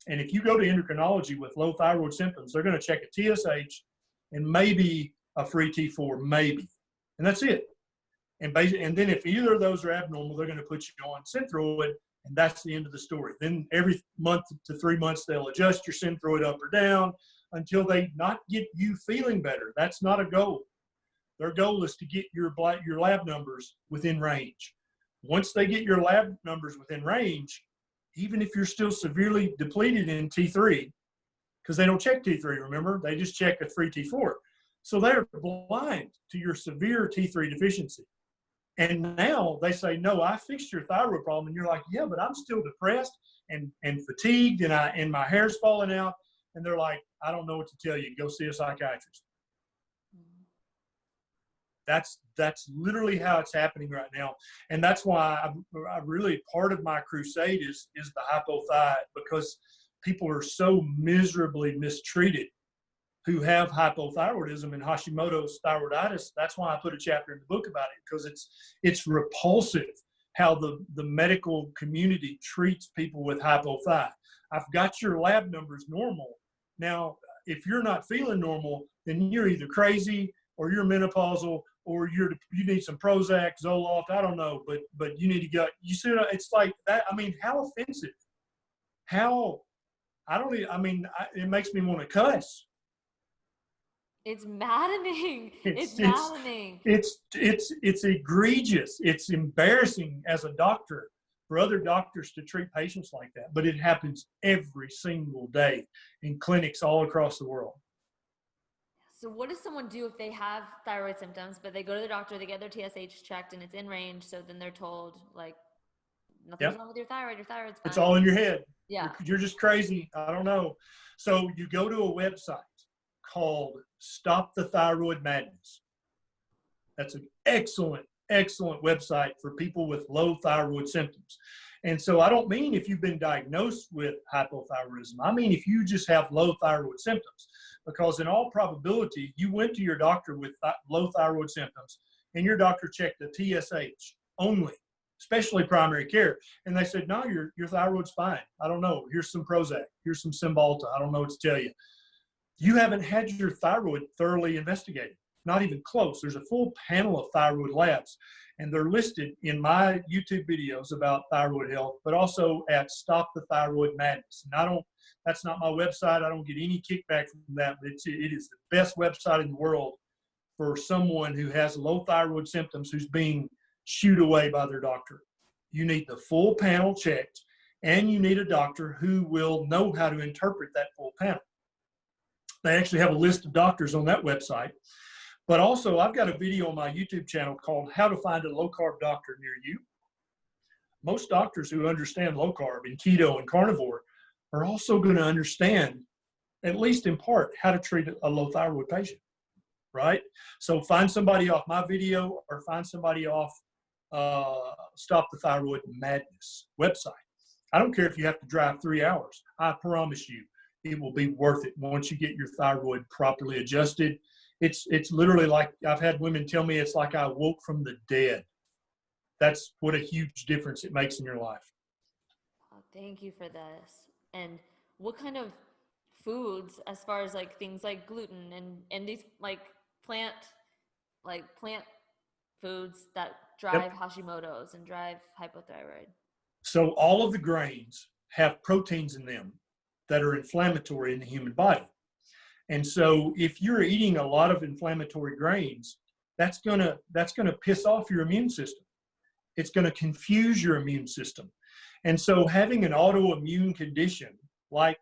And if you go to endocrinology with low thyroid symptoms, they're going to check a TSH and maybe a free T4, maybe. And that's it. And then if either of those are abnormal, they're going to put you on Synthroid, and that's the end of the story. Then every month to 3 months, they'll adjust your Synthroid up or down until they not get you feeling better. That's not a goal. Their goal is to get your lab numbers within range. Once they get your lab numbers within range, even if you're still severely depleted in T3, because they don't check T3, remember? They just check a free T4. So they're blind to your severe T3 deficiency. And now they say, no, I fixed your thyroid problem. And you're like, yeah, but I'm still depressed and fatigued, and my hair's falling out. And they're like, I don't know what to tell you. Go see a psychiatrist. That's literally how it's happening right now. And that's why I really, part of my crusade is the hypothyroid, because people are so miserably mistreated who have hypothyroidism and Hashimoto's thyroiditis. That's why I put a chapter in the book about it, because it's repulsive how the medical community treats people with hypothyroid. I've got your lab numbers normal. Now, if you're not feeling normal, then you're either crazy or you're menopausal, or you need some Prozac, Zoloft, I don't know, but you need to go. You see, it's like that. I mean, how offensive? How? It makes me want to cuss. It's maddening. It's maddening. It's egregious. It's embarrassing as a doctor for other doctors to treat patients like that. But it happens every single day in clinics all across the world. So what does someone do if they have thyroid symptoms, but they go to the doctor, they get their TSH checked, and it's in range, so then they're told, like, nothing's wrong with your thyroid's fine. It's all in your head. Yeah. You're just crazy. I don't know. So you go to a website called Stop the Thyroid Madness. That's an excellent website for people with low thyroid symptoms. And so I don't mean if you've been diagnosed with hypothyroidism. I mean if you just have low thyroid symptoms, because in all probability, you went to your doctor with low thyroid symptoms and your doctor checked the TSH only, especially primary care. And they said, no, your thyroid's fine. I don't know. Here's some Prozac. Here's some Cymbalta. I don't know what to tell you. You haven't had your thyroid thoroughly investigated, not even close. There's a full panel of thyroid labs, and they're listed in my YouTube videos about thyroid health, but also at Stop the Thyroid Madness. And that's not my website. I don't get any kickback from that, but it is the best website in the world for someone who has low thyroid symptoms who's being shooed away by their doctor. You need the full panel checked, and you need a doctor who will know how to interpret that full panel. They actually have a list of doctors on that website. But also, I've got a video on my YouTube channel called How to Find a Low-Carb Doctor Near You. Most doctors who understand low-carb and keto and carnivore are also going to understand, at least in part, how to treat a low thyroid patient, right? So find somebody off my video or find somebody off Stop the Thyroid Madness website. I don't care if you have to drive 3 hours. I promise you, it will be worth it once you get your thyroid properly adjusted. It's literally like, I've had women tell me it's like I woke from the dead. That's what a huge difference it makes in your life. Oh, thank you for this. and what kind of foods, as far as like things like gluten and these plant foods that Yep. drive Hashimoto's and drive hypothyroid. So all of the grains have proteins in them that are inflammatory in the human body. And so if you're eating a lot of inflammatory grains, that's gonna piss off your immune system. It's gonna confuse your immune system. And so having an autoimmune condition like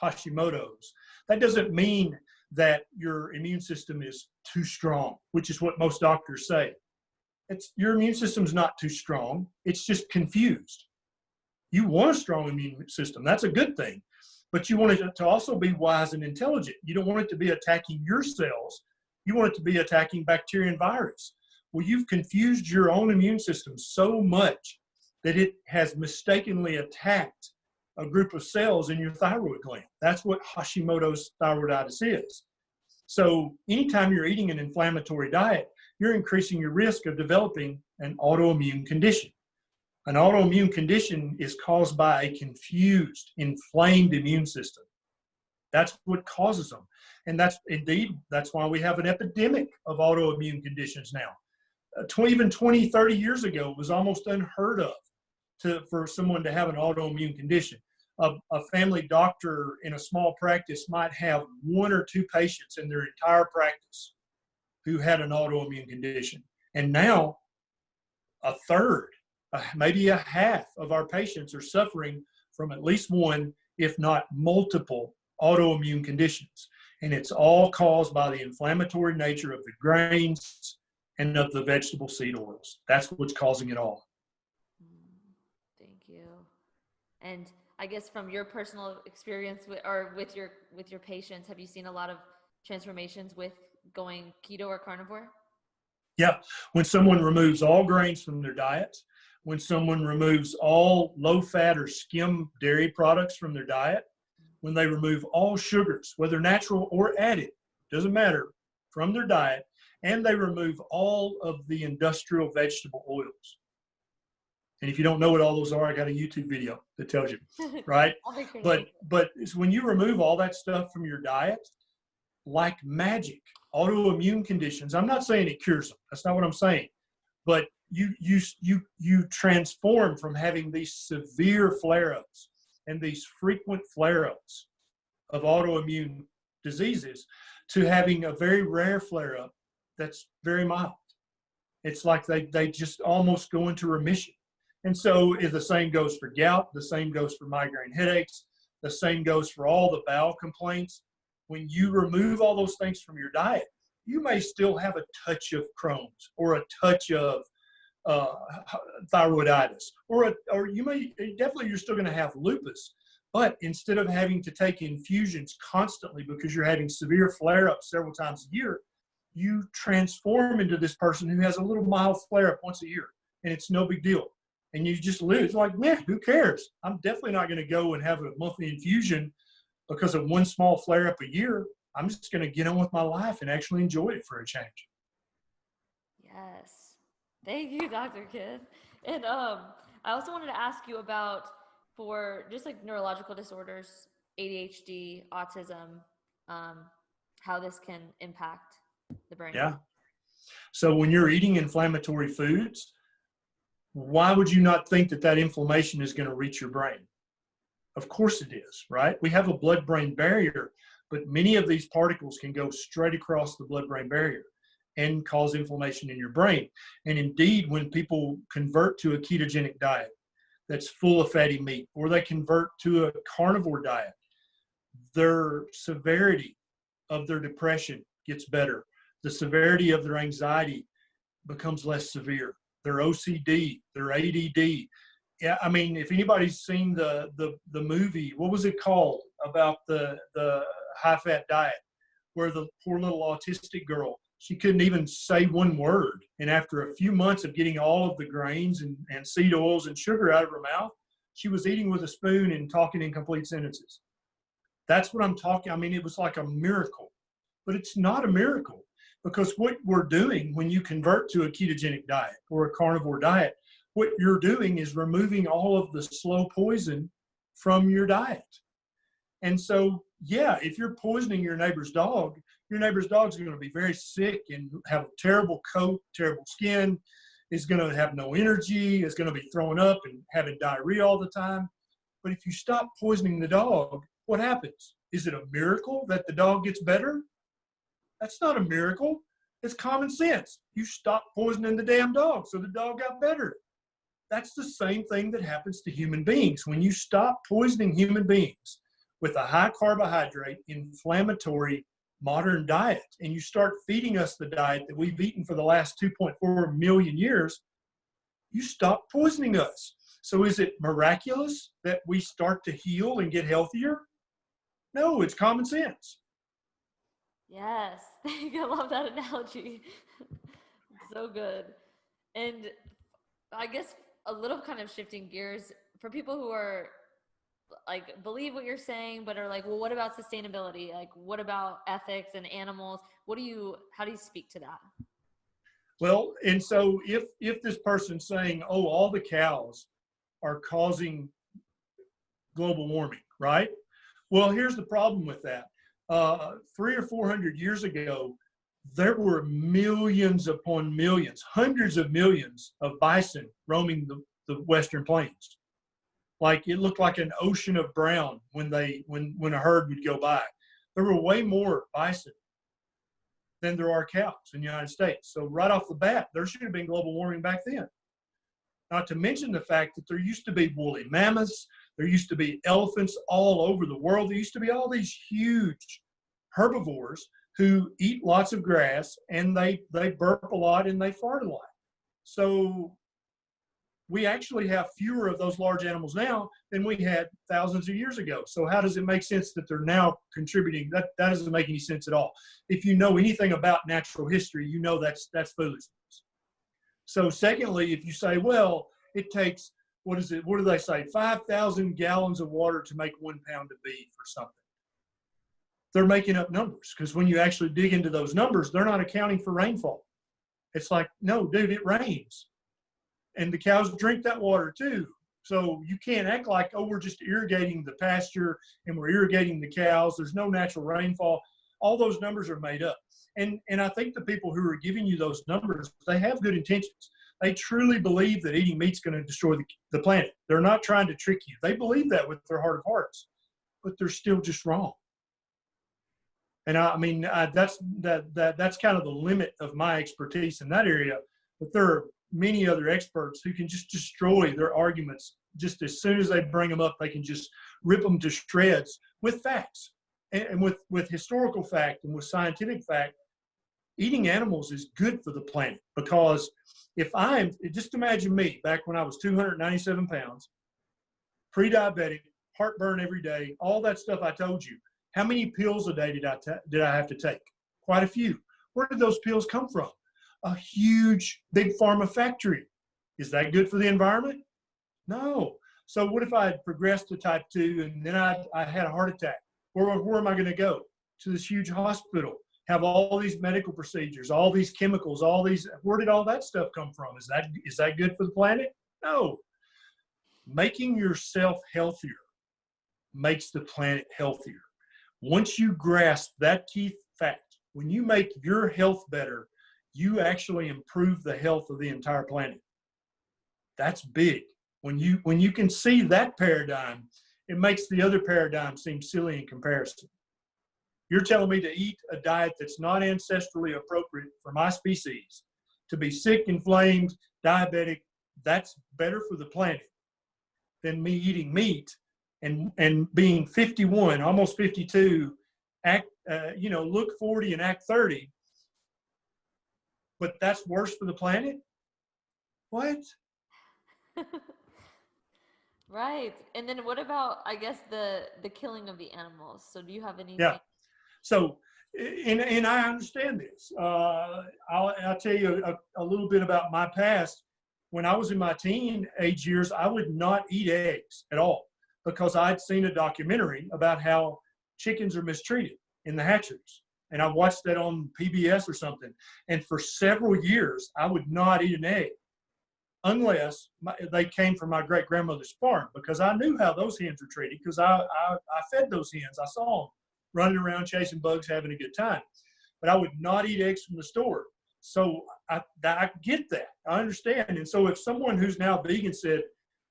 Hashimoto's, that doesn't mean that your immune system is too strong, which is what most doctors say. It's your immune system's not too strong. It's just confused. You want a strong immune system. That's a good thing. But you want it to also be wise and intelligent. You don't want it to be attacking your cells. You want it to be attacking bacteria and virus. Well, you've confused your own immune system so much that it has mistakenly attacked a group of cells in your thyroid gland. That's what Hashimoto's thyroiditis is. So anytime you're eating an inflammatory diet, you're increasing your risk of developing an autoimmune condition. An autoimmune condition is caused by a confused, inflamed immune system. That's what causes them. And that's why we have an epidemic of autoimmune conditions now. Even 20, 30 years ago, it was almost unheard of for someone to have an autoimmune condition. A family doctor in a small practice might have one or two patients in their entire practice who had an autoimmune condition. And now a third, maybe a half of our patients are suffering from at least one, if not multiple, autoimmune conditions. And it's all caused by the inflammatory nature of the grains and of the vegetable seed oils. That's what's causing it all. Thank you. And I guess from your personal experience with your patients, have you seen a lot of transformations with going keto or carnivore? Yeah, when someone removes all grains from their diet, when someone removes all low-fat or skim dairy products from their diet, when they remove all sugars, whether natural or added, doesn't matter, from their diet, and they remove all of the industrial vegetable oils. And if you don't know what all those are, I got a YouTube video that tells you, right? But it's when you remove all that stuff from your diet, like magic, autoimmune conditions, I'm not saying it cures them. That's not what I'm saying. But you transform from having these severe flare-ups and these frequent flare-ups of autoimmune diseases to having a very rare flare-up that's very mild. It's like they just almost go into remission. And so if the same goes for gout, the same goes for migraine headaches, the same goes for all the bowel complaints. When you remove all those things from your diet, you may still have a touch of Crohn's or a touch of thyroiditis, or you're still going to have lupus. But instead of having to take infusions constantly because you're having severe flare-ups several times a year, you transform into this person who has a little mild flare-up once a year, and it's no big deal. And you just live. It's like, man, who cares? I'm definitely not going to go and have a monthly infusion because of one small flare-up a year. I'm just going to get on with my life and actually enjoy it for a change. Yes. Thank you, Dr. Kidd. And I also wanted to ask you about, for just like neurological disorders, ADHD, autism, how this can impact the brain. Yeah. So when you're eating inflammatory foods, why would you not think that inflammation is going to reach your brain? Of course it is, right? We have a blood-brain barrier, but many of these particles can go straight across the blood-brain barrier and cause inflammation in your brain. And indeed, when people convert to a ketogenic diet that's full of fatty meat, or they convert to a carnivore diet, their severity of their depression gets better. The severity of their anxiety becomes less severe. Their OCD, their ADD. Yeah, I mean, if anybody's seen the movie, what was it called, about the high-fat diet, where the poor little autistic girl, she couldn't even say one word. And after a few months of getting all of the grains and seed oils and sugar out of her mouth, she was eating with a spoon and talking in complete sentences. That's what I'm talking. I mean, it was like a miracle, but it's not a miracle, because what we're doing when you convert to a ketogenic diet or a carnivore diet, what you're doing is removing all of the slow poison from your diet. And so, yeah, if you're poisoning your neighbor's dog's going to be very sick and have a terrible coat, terrible skin, is going to have no energy, is going to be throwing up and having diarrhea all the time. But if you stop poisoning the dog, what happens? Is it a miracle that the dog gets better? That's not a miracle. It's common sense. You stop poisoning the damn dog, so the dog got better. That's the same thing that happens to human beings. When you stop poisoning human beings with a high carbohydrate, inflammatory, modern diet, and you start feeding us the diet that we've eaten for the last 2.4 million years, you stop poisoning us. So is it miraculous that we start to heal and get healthier? No, it's common sense. Yes, I love that analogy. So good. And I guess a little kind of shifting gears for people who are like believe what you're saying, but are like, well, what about sustainability? Like, what about ethics and animals? How do you speak to that? Well, and so if this person's saying, oh, all the cows are causing global warming, right? Well, here's the problem with that. 300 or 400 years ago, there were millions upon millions, hundreds of millions of bison roaming the Western plains. Like it looked like an ocean of brown when a herd would go by. There were way more bison than there are cows in the United States. So right off the bat, there should have been global warming back then. Not to mention the fact that there used to be woolly mammoths, there used to be elephants all over the world. There used to be all these huge herbivores who eat lots of grass, and they burp a lot and they fart a lot. So we actually have fewer of those large animals now than we had thousands of years ago. So how does it make sense that they're now contributing? That doesn't make any sense at all. If you know anything about natural history, you know that's foolishness. So secondly, if you say, well, it takes, what do they say, 5,000 gallons of water to make 1 pound of beef or something. They're making up numbers, because when you actually dig into those numbers, they're not accounting for rainfall. It's like, no, dude, it rains. And the cows drink that water too. So you can't act like, oh, we're just irrigating the pasture and we're irrigating the cows. There's no natural rainfall. All those numbers are made up. And I think the people who are giving you those numbers, they have good intentions. They truly believe that eating meat's going to destroy the planet. They're not trying to trick you. They believe that with their heart of hearts, but they're still just wrong. And I mean, that's kind of the limit of my expertise in that area. But there are many other experts who can just destroy their arguments. Just as soon as they bring them up, they can just rip them to shreds with facts and with historical fact and with scientific fact. Eating animals is good for the planet, because just imagine me back when I was 297 pounds, pre-diabetic, heartburn every day, all that stuff I told you. How many pills a day did I have to take? Quite a few. Where did those pills come from? A huge, big pharma factory. Is that good for the environment? No. So what if I had progressed to type 2 and then I had a heart attack? Where am I going to go? To this huge hospital, have all these medical procedures, all these chemicals, where did all that stuff come from? Is that good for the planet? No. Making yourself healthier makes the planet healthier. Once you grasp that key fact, when you make your health better, you actually improve the health of the entire planet. That's big. When you can see that paradigm, it makes the other paradigm seem silly in comparison. You're telling me to eat a diet that's not ancestrally appropriate for my species, to be sick, inflamed, diabetic, that's better for the planet than me eating meat and being 51, almost 52, look 40 and act 30. But that's worse for the planet? What? Right. And then what about, I guess, the killing of the animals? So do you have anything? Yeah. So, and I understand this. I'll tell you a little bit about my past. When I was in my teenage years, I would not eat eggs at all, because I'd seen a documentary about how chickens are mistreated in the hatcheries. And I watched that on PBS or something. And for several years, I would not eat an egg. unless they came from my great grandmother's farm, because I knew how those hens were treated, because I fed those hens. I saw them running around chasing bugs, having a good time. But I would not eat eggs from the store. So I get that. I understand. And so if someone who's now vegan said,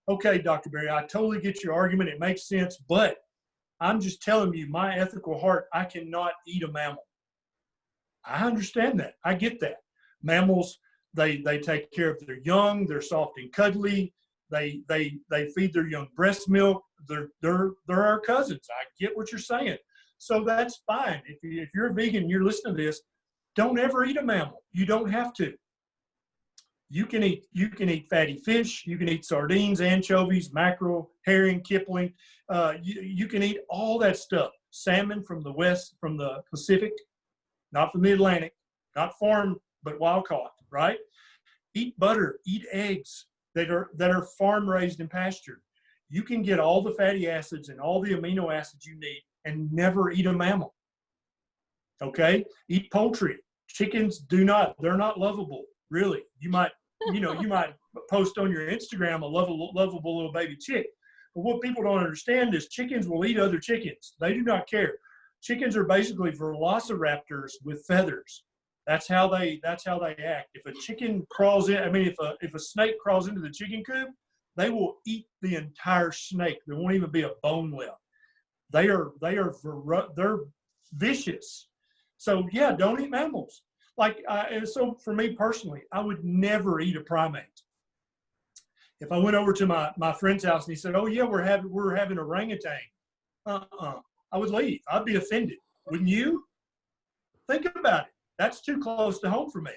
okay, Dr. Berry, I totally get your argument. It makes sense. But I'm just telling you, my ethical heart, I cannot eat a mammal. I understand that. I get that. Mammals, they take care of their young. They're soft and cuddly. They feed their young breast milk. They're our cousins. I get what you're saying. So that's fine. If you're a vegan, you're listening to this, don't ever eat a mammal. You don't have to. You can eat fatty fish. You can eat sardines, anchovies, mackerel, herring, kipling. You can eat all that stuff. Salmon from the west, from the Pacific, not from the Atlantic, not farmed but wild caught. Right? Eat butter. Eat eggs that are farm raised and pastured. You can get all the fatty acids and all the amino acids you need and never eat a mammal. Okay? Eat poultry. Chickens they're not lovable, really. You might post on your Instagram a lovable little baby chick. But what people don't understand is chickens will eat other chickens. They do not care. Chickens are basically velociraptors with feathers. That's how they act. If a chicken crawls in, if a snake crawls into the chicken coop, they will eat the entire snake. There won't even be a bone left. They're vicious. So yeah, don't eat mammals. And so for me personally, I would never eat a primate. If I went over to my friend's house and he said, "Oh yeah, we're having orangutan," I would leave. I'd be offended. Wouldn't you? Think about it. That's too close to home for me.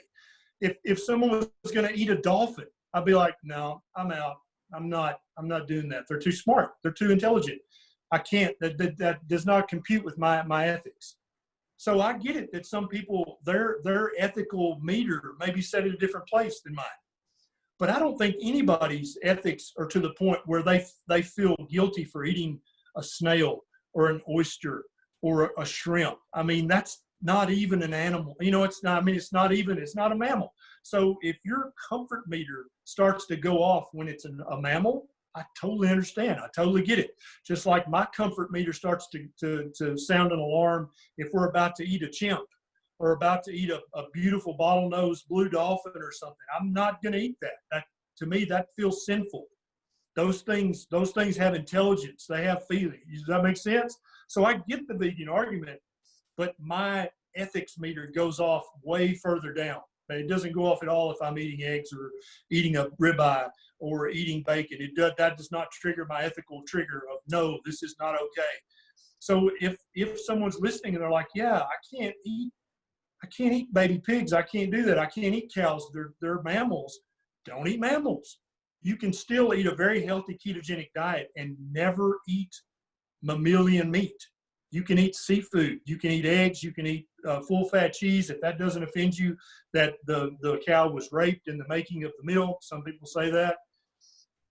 If someone was going to eat a dolphin, I'd be like, "No, I'm out. I'm not doing that. They're too smart. They're too intelligent. I can't. That does not compute with my ethics." So I get it that some people, their ethical meter may be set at a different place than mine. But I don't think anybody's ethics are to the point where they feel guilty for eating a snail or an oyster or a shrimp. I mean, that's not even an animal. It's not a mammal. So if your comfort meter starts to go off when it's a mammal, I totally understand. I totally get it. Just like my comfort meter starts to sound an alarm if we're about to eat a chimp or about to eat a beautiful bottlenose blue dolphin or something. I'm not going to eat that. That, to me, that feels sinful. Those things have intelligence. They have feelings. Does that make sense? So I get the vegan argument, but my ethics meter goes off way further down. It doesn't go off at all if I'm eating eggs or eating a ribeye or eating bacon. That does not trigger my ethical trigger of, no, this is not okay. So if someone's listening and they're like, yeah, I can't eat baby pigs. I can't do that. I can't eat cows. They're mammals. Don't eat mammals. You can still eat a very healthy ketogenic diet and never eat mammalian meat. You can eat seafood. You can eat eggs. You can eat full-fat cheese. If that doesn't offend you, that the cow was raped in the making of the milk. Some people say that.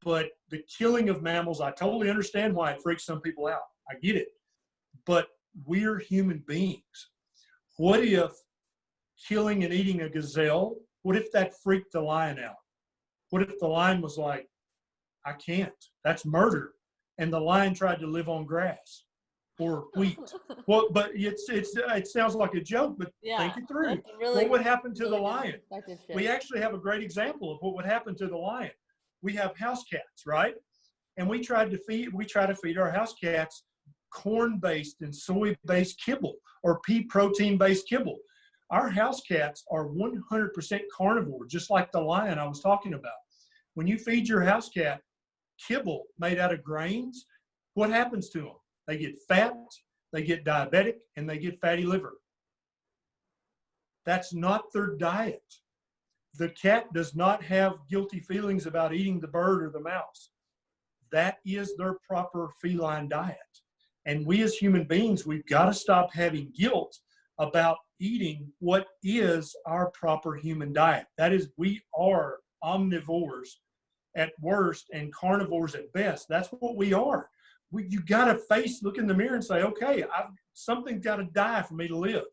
But the killing of mammals, I totally understand why it freaks some people out. I get it. But we're human beings. What if killing and eating a gazelle, what if that freaked the lion out? What if the lion was like, I can't. That's murder. And the lion tried to live on grass or wheat. Well, but it sounds like a joke, but think it through. Really, what would happen to the lion? We actually have a great example of what would happen to the lion. We have house cats, right? And we try to feed our house cats corn-based and soy-based kibble or pea protein-based kibble. Our house cats are 100% carnivore, just like the lion I was talking about. When you feed your house cat kibble made out of grains, what happens to them? They get fat, they get diabetic, and they get fatty liver. That's not their diet. The cat does not have guilty feelings about eating the bird or the mouse. That is their proper feline diet. And we as human beings, we've got to stop having guilt about eating what is our proper human diet. That is, we are omnivores at worst and carnivores at best. That's what we are. You got to look in the mirror and say, okay, something's got to die for me to live.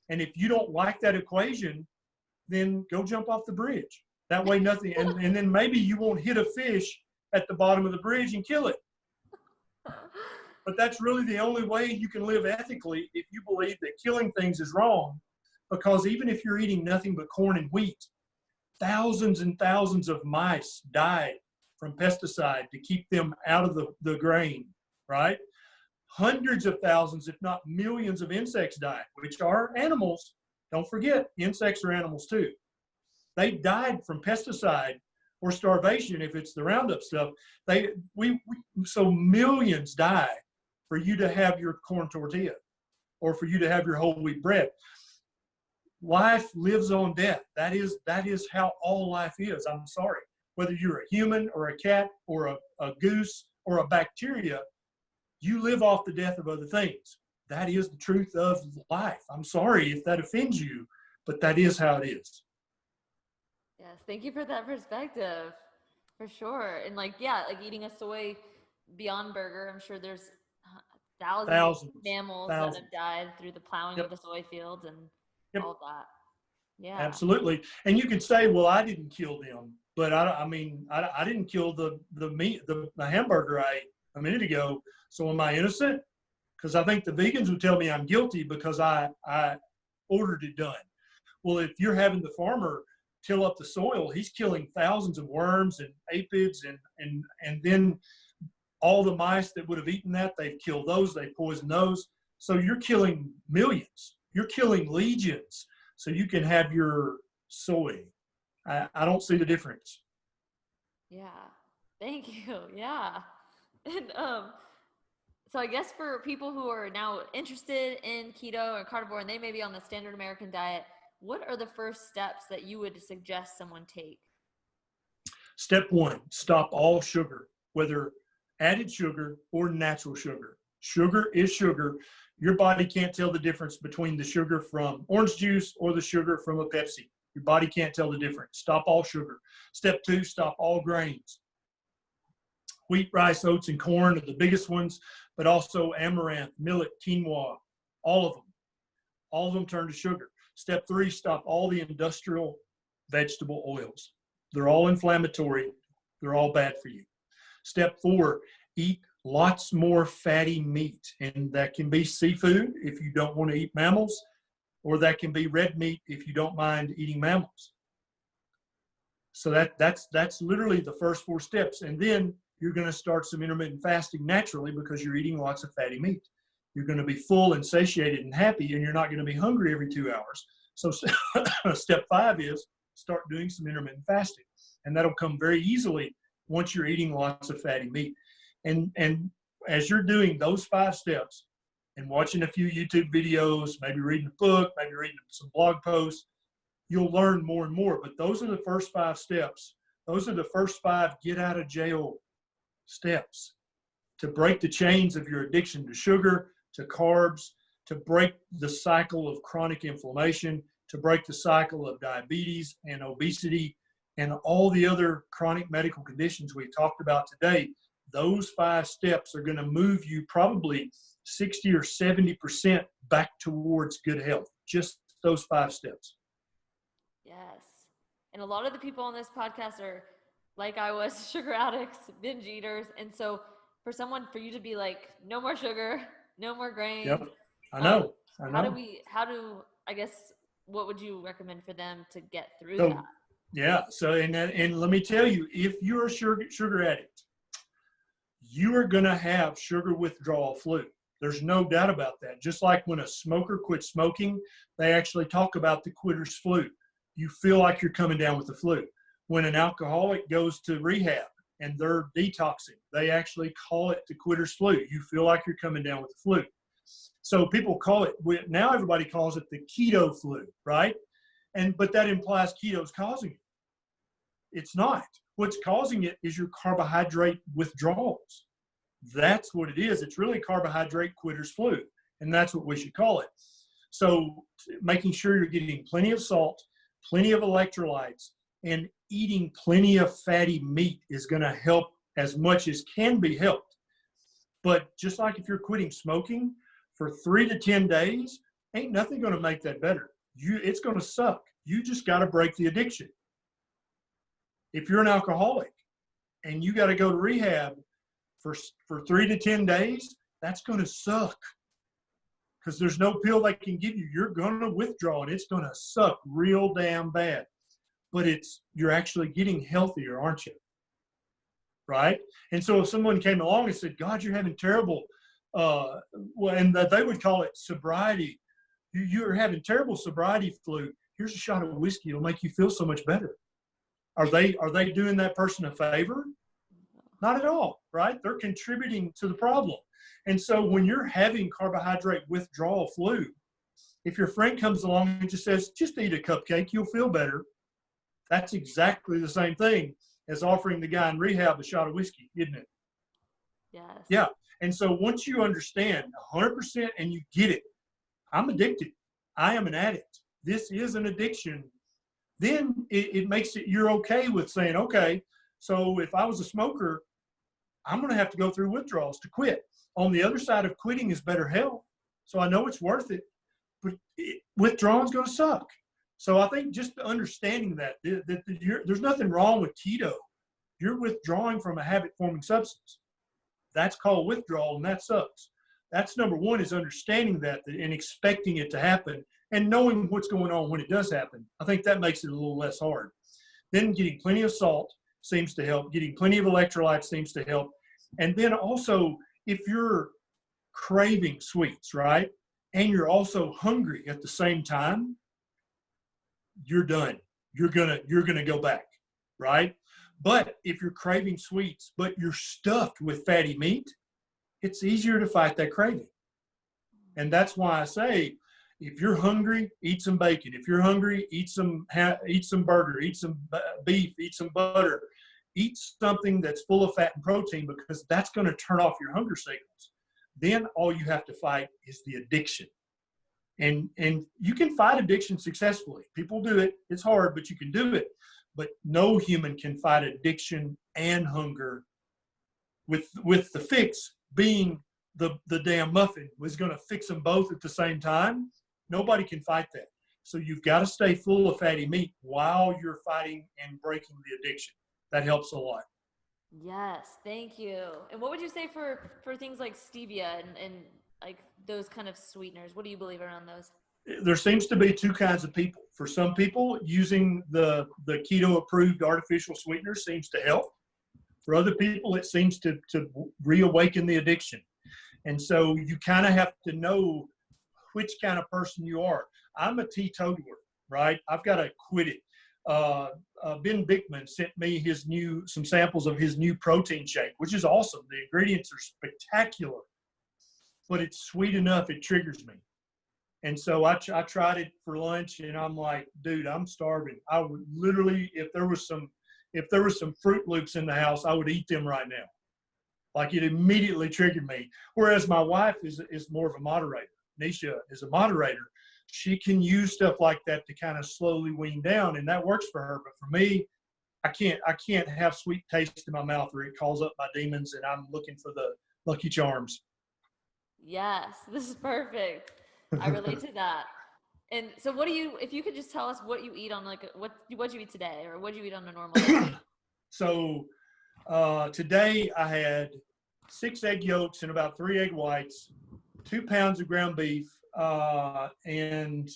And if you don't like that equation, then go jump off the bridge. That way nothing, and then maybe you won't hit a fish at the bottom of the bridge and kill it. But that's really the only way you can live ethically if you believe that killing things is wrong. Because even if you're eating nothing but corn and wheat, thousands and thousands of mice died from pesticide to keep them out of the grain, right? Hundreds of thousands, if not millions of insects died, which are animals. Don't forget, insects are animals too. They died from pesticide or starvation if it's the Roundup stuff. So millions die for you to have your corn tortilla or for you to have your whole wheat bread. Life lives on death. That is how all life is. I'm sorry. Whether you're a human or a cat or a goose or a bacteria, you live off the death of other things. That is the truth of life. I'm sorry if that offends you, but that is how it is. Yes, thank you for that perspective, for sure. And like, yeah, like eating a soy Beyond Burger, I'm sure there's thousands of mammals that have died through the plowing of the soy fields and all that. Yeah, absolutely. And you could say, well, I didn't kill them, but I didn't kill the meat, the hamburger I ate a minute ago. So am I innocent? Because I think the vegans would tell me I'm guilty because I ordered it done. Well, if you're having the farmer till up the soil, he's killing thousands of worms and aphids and then all the mice that would have eaten that, they've killed those, they poisoned those. So you're killing millions. You're killing legions. So you can have your soy. I don't see the difference. Yeah. Thank you. Yeah. And so I guess for people who are now interested in keto or carnivore and they may be on the standard American diet, what are the first steps that you would suggest someone take? Step one, stop all sugar, whether added sugar or natural sugar. Sugar is sugar. Your body can't tell the difference between the sugar from orange juice or the sugar from a Pepsi. Your body can't tell the difference. Stop all sugar. Step two, stop all grains. Wheat, rice, oats, and corn are the biggest ones, but also amaranth, millet, quinoa, all of them. All of them turn to sugar. Step three, stop all the industrial vegetable oils. They're all inflammatory. They're all bad for you. Step four, eat lots more fatty meat. And that can be seafood if you don't want to eat mammals, or that can be red meat if you don't mind eating mammals. So that's literally the first four steps. And then you're going to start some intermittent fasting naturally because you're eating lots of fatty meat. You're going to be full and satiated and happy, and you're not going to be hungry every 2 hours. So step five is start doing some intermittent fasting. And that'll come very easily once you're eating lots of fatty meat. And as you're doing those 5 steps and watching a few YouTube videos, maybe reading a book, maybe reading some blog posts, you'll learn more and more. But those are the first 5 steps. Those are the first 5 get out of jail steps to break the chains of your addiction to sugar, to carbs, to break the cycle of chronic inflammation, to break the cycle of diabetes and obesity and all the other chronic medical conditions we talked about today. Those 5 steps are going to move you probably 60 or 70% back towards good health. Just those 5 steps. Yes. And a lot of the people on this podcast are, like I was, sugar addicts, binge eaters. And so for you to be like, no more sugar, no more grains. Yep. I know. I guess, what would you recommend for them to get through that? Yeah. So, and let me tell you, if you're a sugar addict, you are going to have sugar withdrawal flu. There's no doubt about that. Just like when a smoker quits smoking, they actually talk about the quitter's flu. You feel like you're coming down with the flu. When an alcoholic goes to rehab and they're detoxing, they actually call it the quitter's flu. You feel like you're coming down with the flu. So people call it, now everybody calls it the keto flu, right? But that implies keto is causing it. It's not. What's causing it is your carbohydrate withdrawals. That's what it is. It's really carbohydrate quitter's flu, and that's what we should call it. So making sure you're getting plenty of salt, plenty of electrolytes, and eating plenty of fatty meat is going to help as much as can be helped. But just like if you're quitting smoking for 3 to 10 days, ain't nothing going to make that better. It's going to suck. You just got to break the addiction. If you're an alcoholic and you got to go to rehab for 3 to 10 days, that's going to suck because there's no pill they can give you. You're going to withdraw and it's going to suck real damn bad. But you're actually getting healthier, aren't you? Right? And so if someone came along and said, God, you're having terrible, and they would call it sobriety. You're having terrible sobriety flu. Here's a shot of whiskey. It'll make you feel so much better. Are they doing that person a favor? Not at all, right? They're contributing to the problem. And so when you're having carbohydrate withdrawal flu, if your friend comes along and just says, just eat a cupcake, you'll feel better. That's exactly the same thing as offering the guy in rehab a shot of whiskey, isn't it? Yes. Yeah. And so once you understand 100% and you get it, I'm addicted. I am an addict. This is an addiction. Then it makes it, you're okay with saying, okay, so if I was a smoker, I'm going to have to go through withdrawals to quit. On the other side of quitting is better health. So I know it's worth it, but withdrawing is going to suck. So I think just understanding that there's nothing wrong with keto. You're withdrawing from a habit-forming substance. That's called withdrawal, and that sucks. That's number one, is understanding that and expecting it to happen and knowing what's going on when it does happen. I think that makes it a little less hard. Then getting plenty of salt seems to help. Getting plenty of electrolytes seems to help. And then also, if you're craving sweets, right, and you're also hungry at the same time, you're done. You're gonna go back, right? But if you're craving sweets, but you're stuffed with fatty meat, it's easier to fight that craving. And that's why I say, if you're hungry, eat some bacon. If you're hungry, eat some burger, eat some beef, eat some butter, eat something that's full of fat and protein, because that's going to turn off your hunger signals. Then all you have to fight is the addiction. And you can fight addiction successfully. People do it. It's hard, but you can do it. But no human can fight addiction and hunger with the fix being the damn muffin was going to fix them both at the same time. Nobody can fight that. So you've got to stay full of fatty meat while you're fighting and breaking the addiction. That helps a lot. Yes, thank you. And what would you say for things like stevia and like those kind of sweeteners? What do you believe around those? There seems to be two kinds of people. For some people, using the keto approved artificial sweetener seems to help. For other people, it seems to reawaken the addiction. And so you kind of have to know which kind of person you are. I'm a teetotaler, right? I've got to quit it. Ben Bickman sent me some samples of his new protein shake, which is awesome. The ingredients are spectacular, but it's sweet enough it triggers me. And so I tried it for lunch, and I'm like, dude, I'm starving. I would literally, if there was some Fruit Loops in the house, I would eat them right now. Like, it immediately triggered me. Whereas my wife is more of a moderator. Nisha is a moderator. She can use stuff like that to kind of slowly wean down, and that works for her. But for me, I can't have sweet taste in my mouth or it calls up my demons and I'm looking for the Lucky Charms. Yes, this is perfect. I relate to that. And so if you could just tell us what you eat on what you eat today, or what you eat on a normal day? So today I had 6 egg yolks and about 3 egg whites, 2 pounds of ground beef, and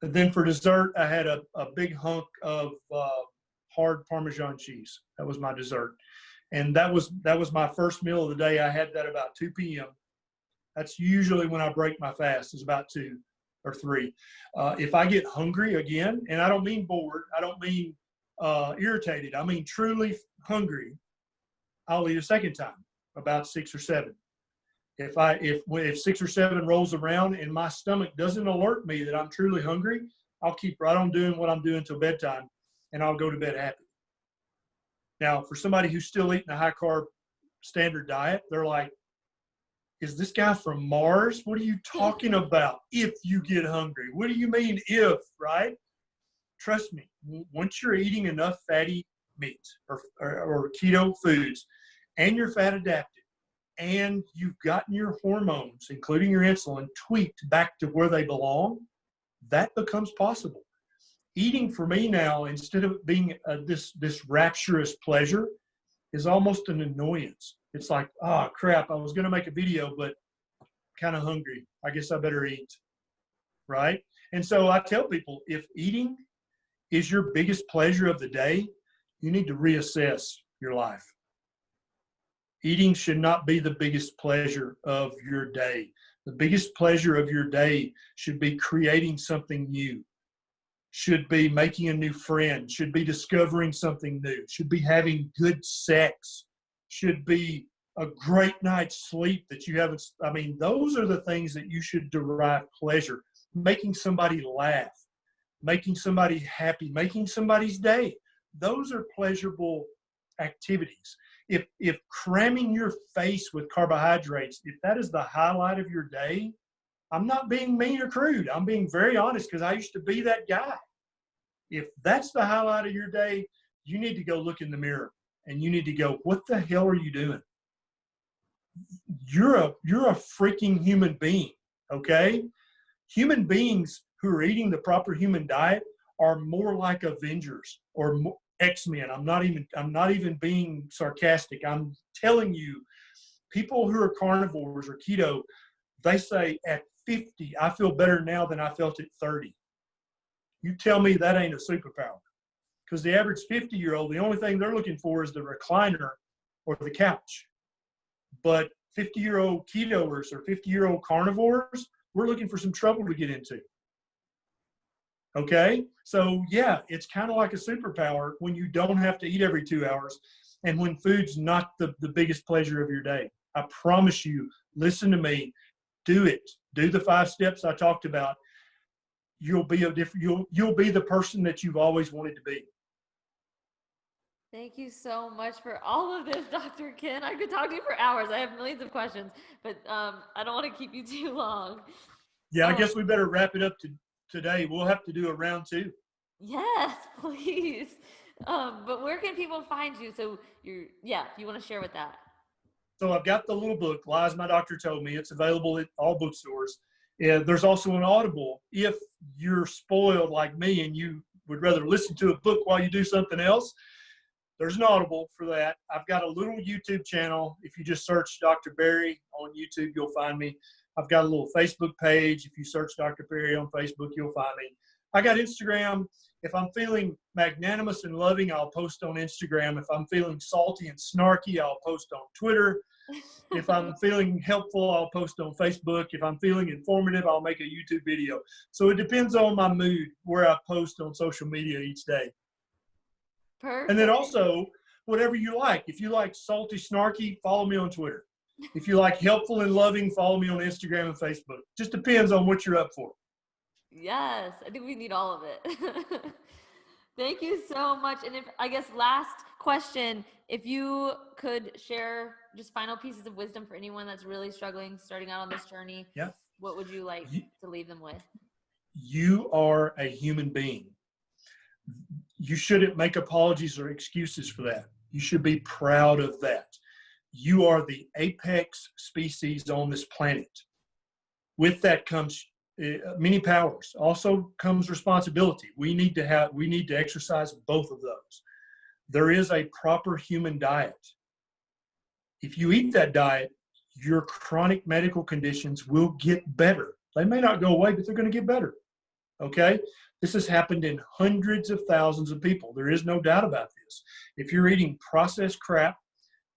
then for dessert I had a big hunk of hard Parmesan cheese. That was my dessert, and that was my first meal of the day. I had that about 2 p.m. That's usually when I break my fast, is about 2 or 3. If I get hungry again, and I don't mean bored, I don't mean irritated, I mean truly hungry, I'll eat a second time, about 6 or 7. If 6 or 7 rolls around and my stomach doesn't alert me that I'm truly hungry, I'll keep right on doing what I'm doing till bedtime, and I'll go to bed happy. Now, for somebody who's still eating a high carb standard diet, they're like, is this guy from Mars? What are you talking about? If you get hungry, what do you mean if, right? Trust me, once you're eating enough fatty meats or keto foods, and you're fat adapted, and you've gotten your hormones, including your insulin, tweaked back to where they belong, that becomes possible. eating for me now, instead of being this rapturous pleasure, is almost an annoyance. It's like, oh crap, I was going to make a video, but kind of hungry. I guess I better eat, right? And so I tell people, if eating is your biggest pleasure of the day, you need to reassess your life. Eating should not be the biggest pleasure of your day. The biggest pleasure of your day should be creating something new, should be making a new friend, should be discovering something new, should be having good sex, should be a great night's sleep that you haven't. I mean, those are the things that you should derive pleasure. Making somebody laugh, making somebody happy, making somebody's day. Those are pleasurable activities. If cramming your face with carbohydrates, if that is the highlight of your day, I'm not being mean or crude. I'm being very honest, because I used to be that guy. If that's the highlight of your day, you need to go look in the mirror and you need to go, what the hell are you doing? You're a freaking human being, okay? Human beings who are eating the proper human diet are more like Avengers or X-Men. I'm not even being sarcastic. I'm telling you, people who are carnivores or keto, they say at 50, I feel better now than I felt at 30. You tell me that ain't a superpower. Because the average 50-year-old, the only thing they're looking for is the recliner or the couch. But 50-year-old ketoers or 50-year-old carnivores, we're looking for some trouble to get into. Okay? So, yeah, it's kind of like a superpower when you don't have to eat every 2 hours and when food's not the biggest pleasure of your day. I promise you, listen to me, do it. Do the 5 steps I talked about. You'll be you'll be the person that you've always wanted to be. Thank you so much for all of this, Dr. Ken. I could talk to you for hours. I have millions of questions, but I don't want to keep you too long. Yeah, I guess we better wrap it up today. We'll have to do a round 2. Yes, please. But where can people find you? So if you want to share with that. So I've got the little book, Lies My Doctor Told Me. It's available at all bookstores. Yeah, there's also an Audible. If you're spoiled like me and you would rather listen to a book while you do something else, there's an Audible for that. I've got a little YouTube channel. If you just search Dr. Berry on YouTube, you'll find me. I've got a little Facebook page. If you search Dr. Berry on Facebook, you'll find me. I got Instagram. If I'm feeling magnanimous and loving, I'll post on Instagram. If I'm feeling salty and snarky, I'll post on Twitter. If I'm feeling helpful, I'll post on Facebook. If I'm feeling informative, I'll make a YouTube video. So it depends on my mood where I post on social media each day. Perfect. And then also, whatever you like. If you like salty, snarky, follow me on Twitter. If you like helpful and loving, follow me on Instagram and Facebook. Just depends on what you're up for. Yes, I think we need all of it. Thank you so much. And last question, if you could share just final pieces of wisdom for anyone that's really struggling, starting out on this journey, what would you like to leave them with? You are a human being. You shouldn't make apologies or excuses for that. You should be proud of that. You are the apex species on this planet. With that comes many powers. Also comes responsibility. We need to exercise both of those. There is a proper human diet. If you eat that diet, your chronic medical conditions will get better. They may not go away, but they're going to get better. Okay? This has happened in hundreds of thousands of people. There is no doubt about this. If you're eating processed crap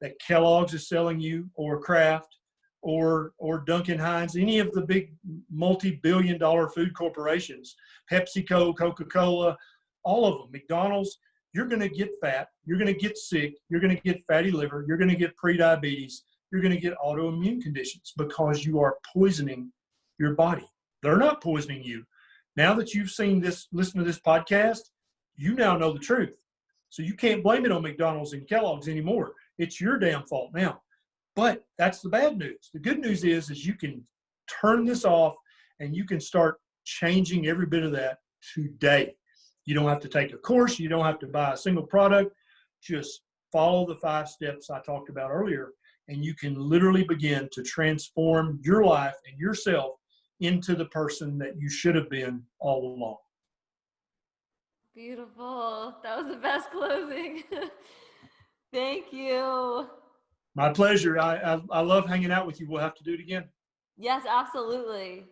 that Kellogg's is selling you, or Kraft, or Duncan Hines, any of the big multi-billion-dollar food corporations, PepsiCo, Coca-Cola, all of them, McDonald's, you're going to get fat, you're going to get sick, you're going to get fatty liver, you're going to get prediabetes, you're going to get autoimmune conditions because you are poisoning your body. They're not poisoning you. Now that you've seen this, listen to this podcast, you now know the truth. So you can't blame it on McDonald's and Kellogg's anymore. It's your damn fault now. But that's the bad news. The good news is you can turn this off and you can start changing every bit of that today. You don't have to take a course. You don't have to buy a single product. Just follow the 5 steps I talked about earlier, and you can literally begin to transform your life and yourself into the person that you should have been all along. Beautiful. That was the best closing. Thank you. My pleasure. I love hanging out with you. We'll have to do it again. Yes, absolutely.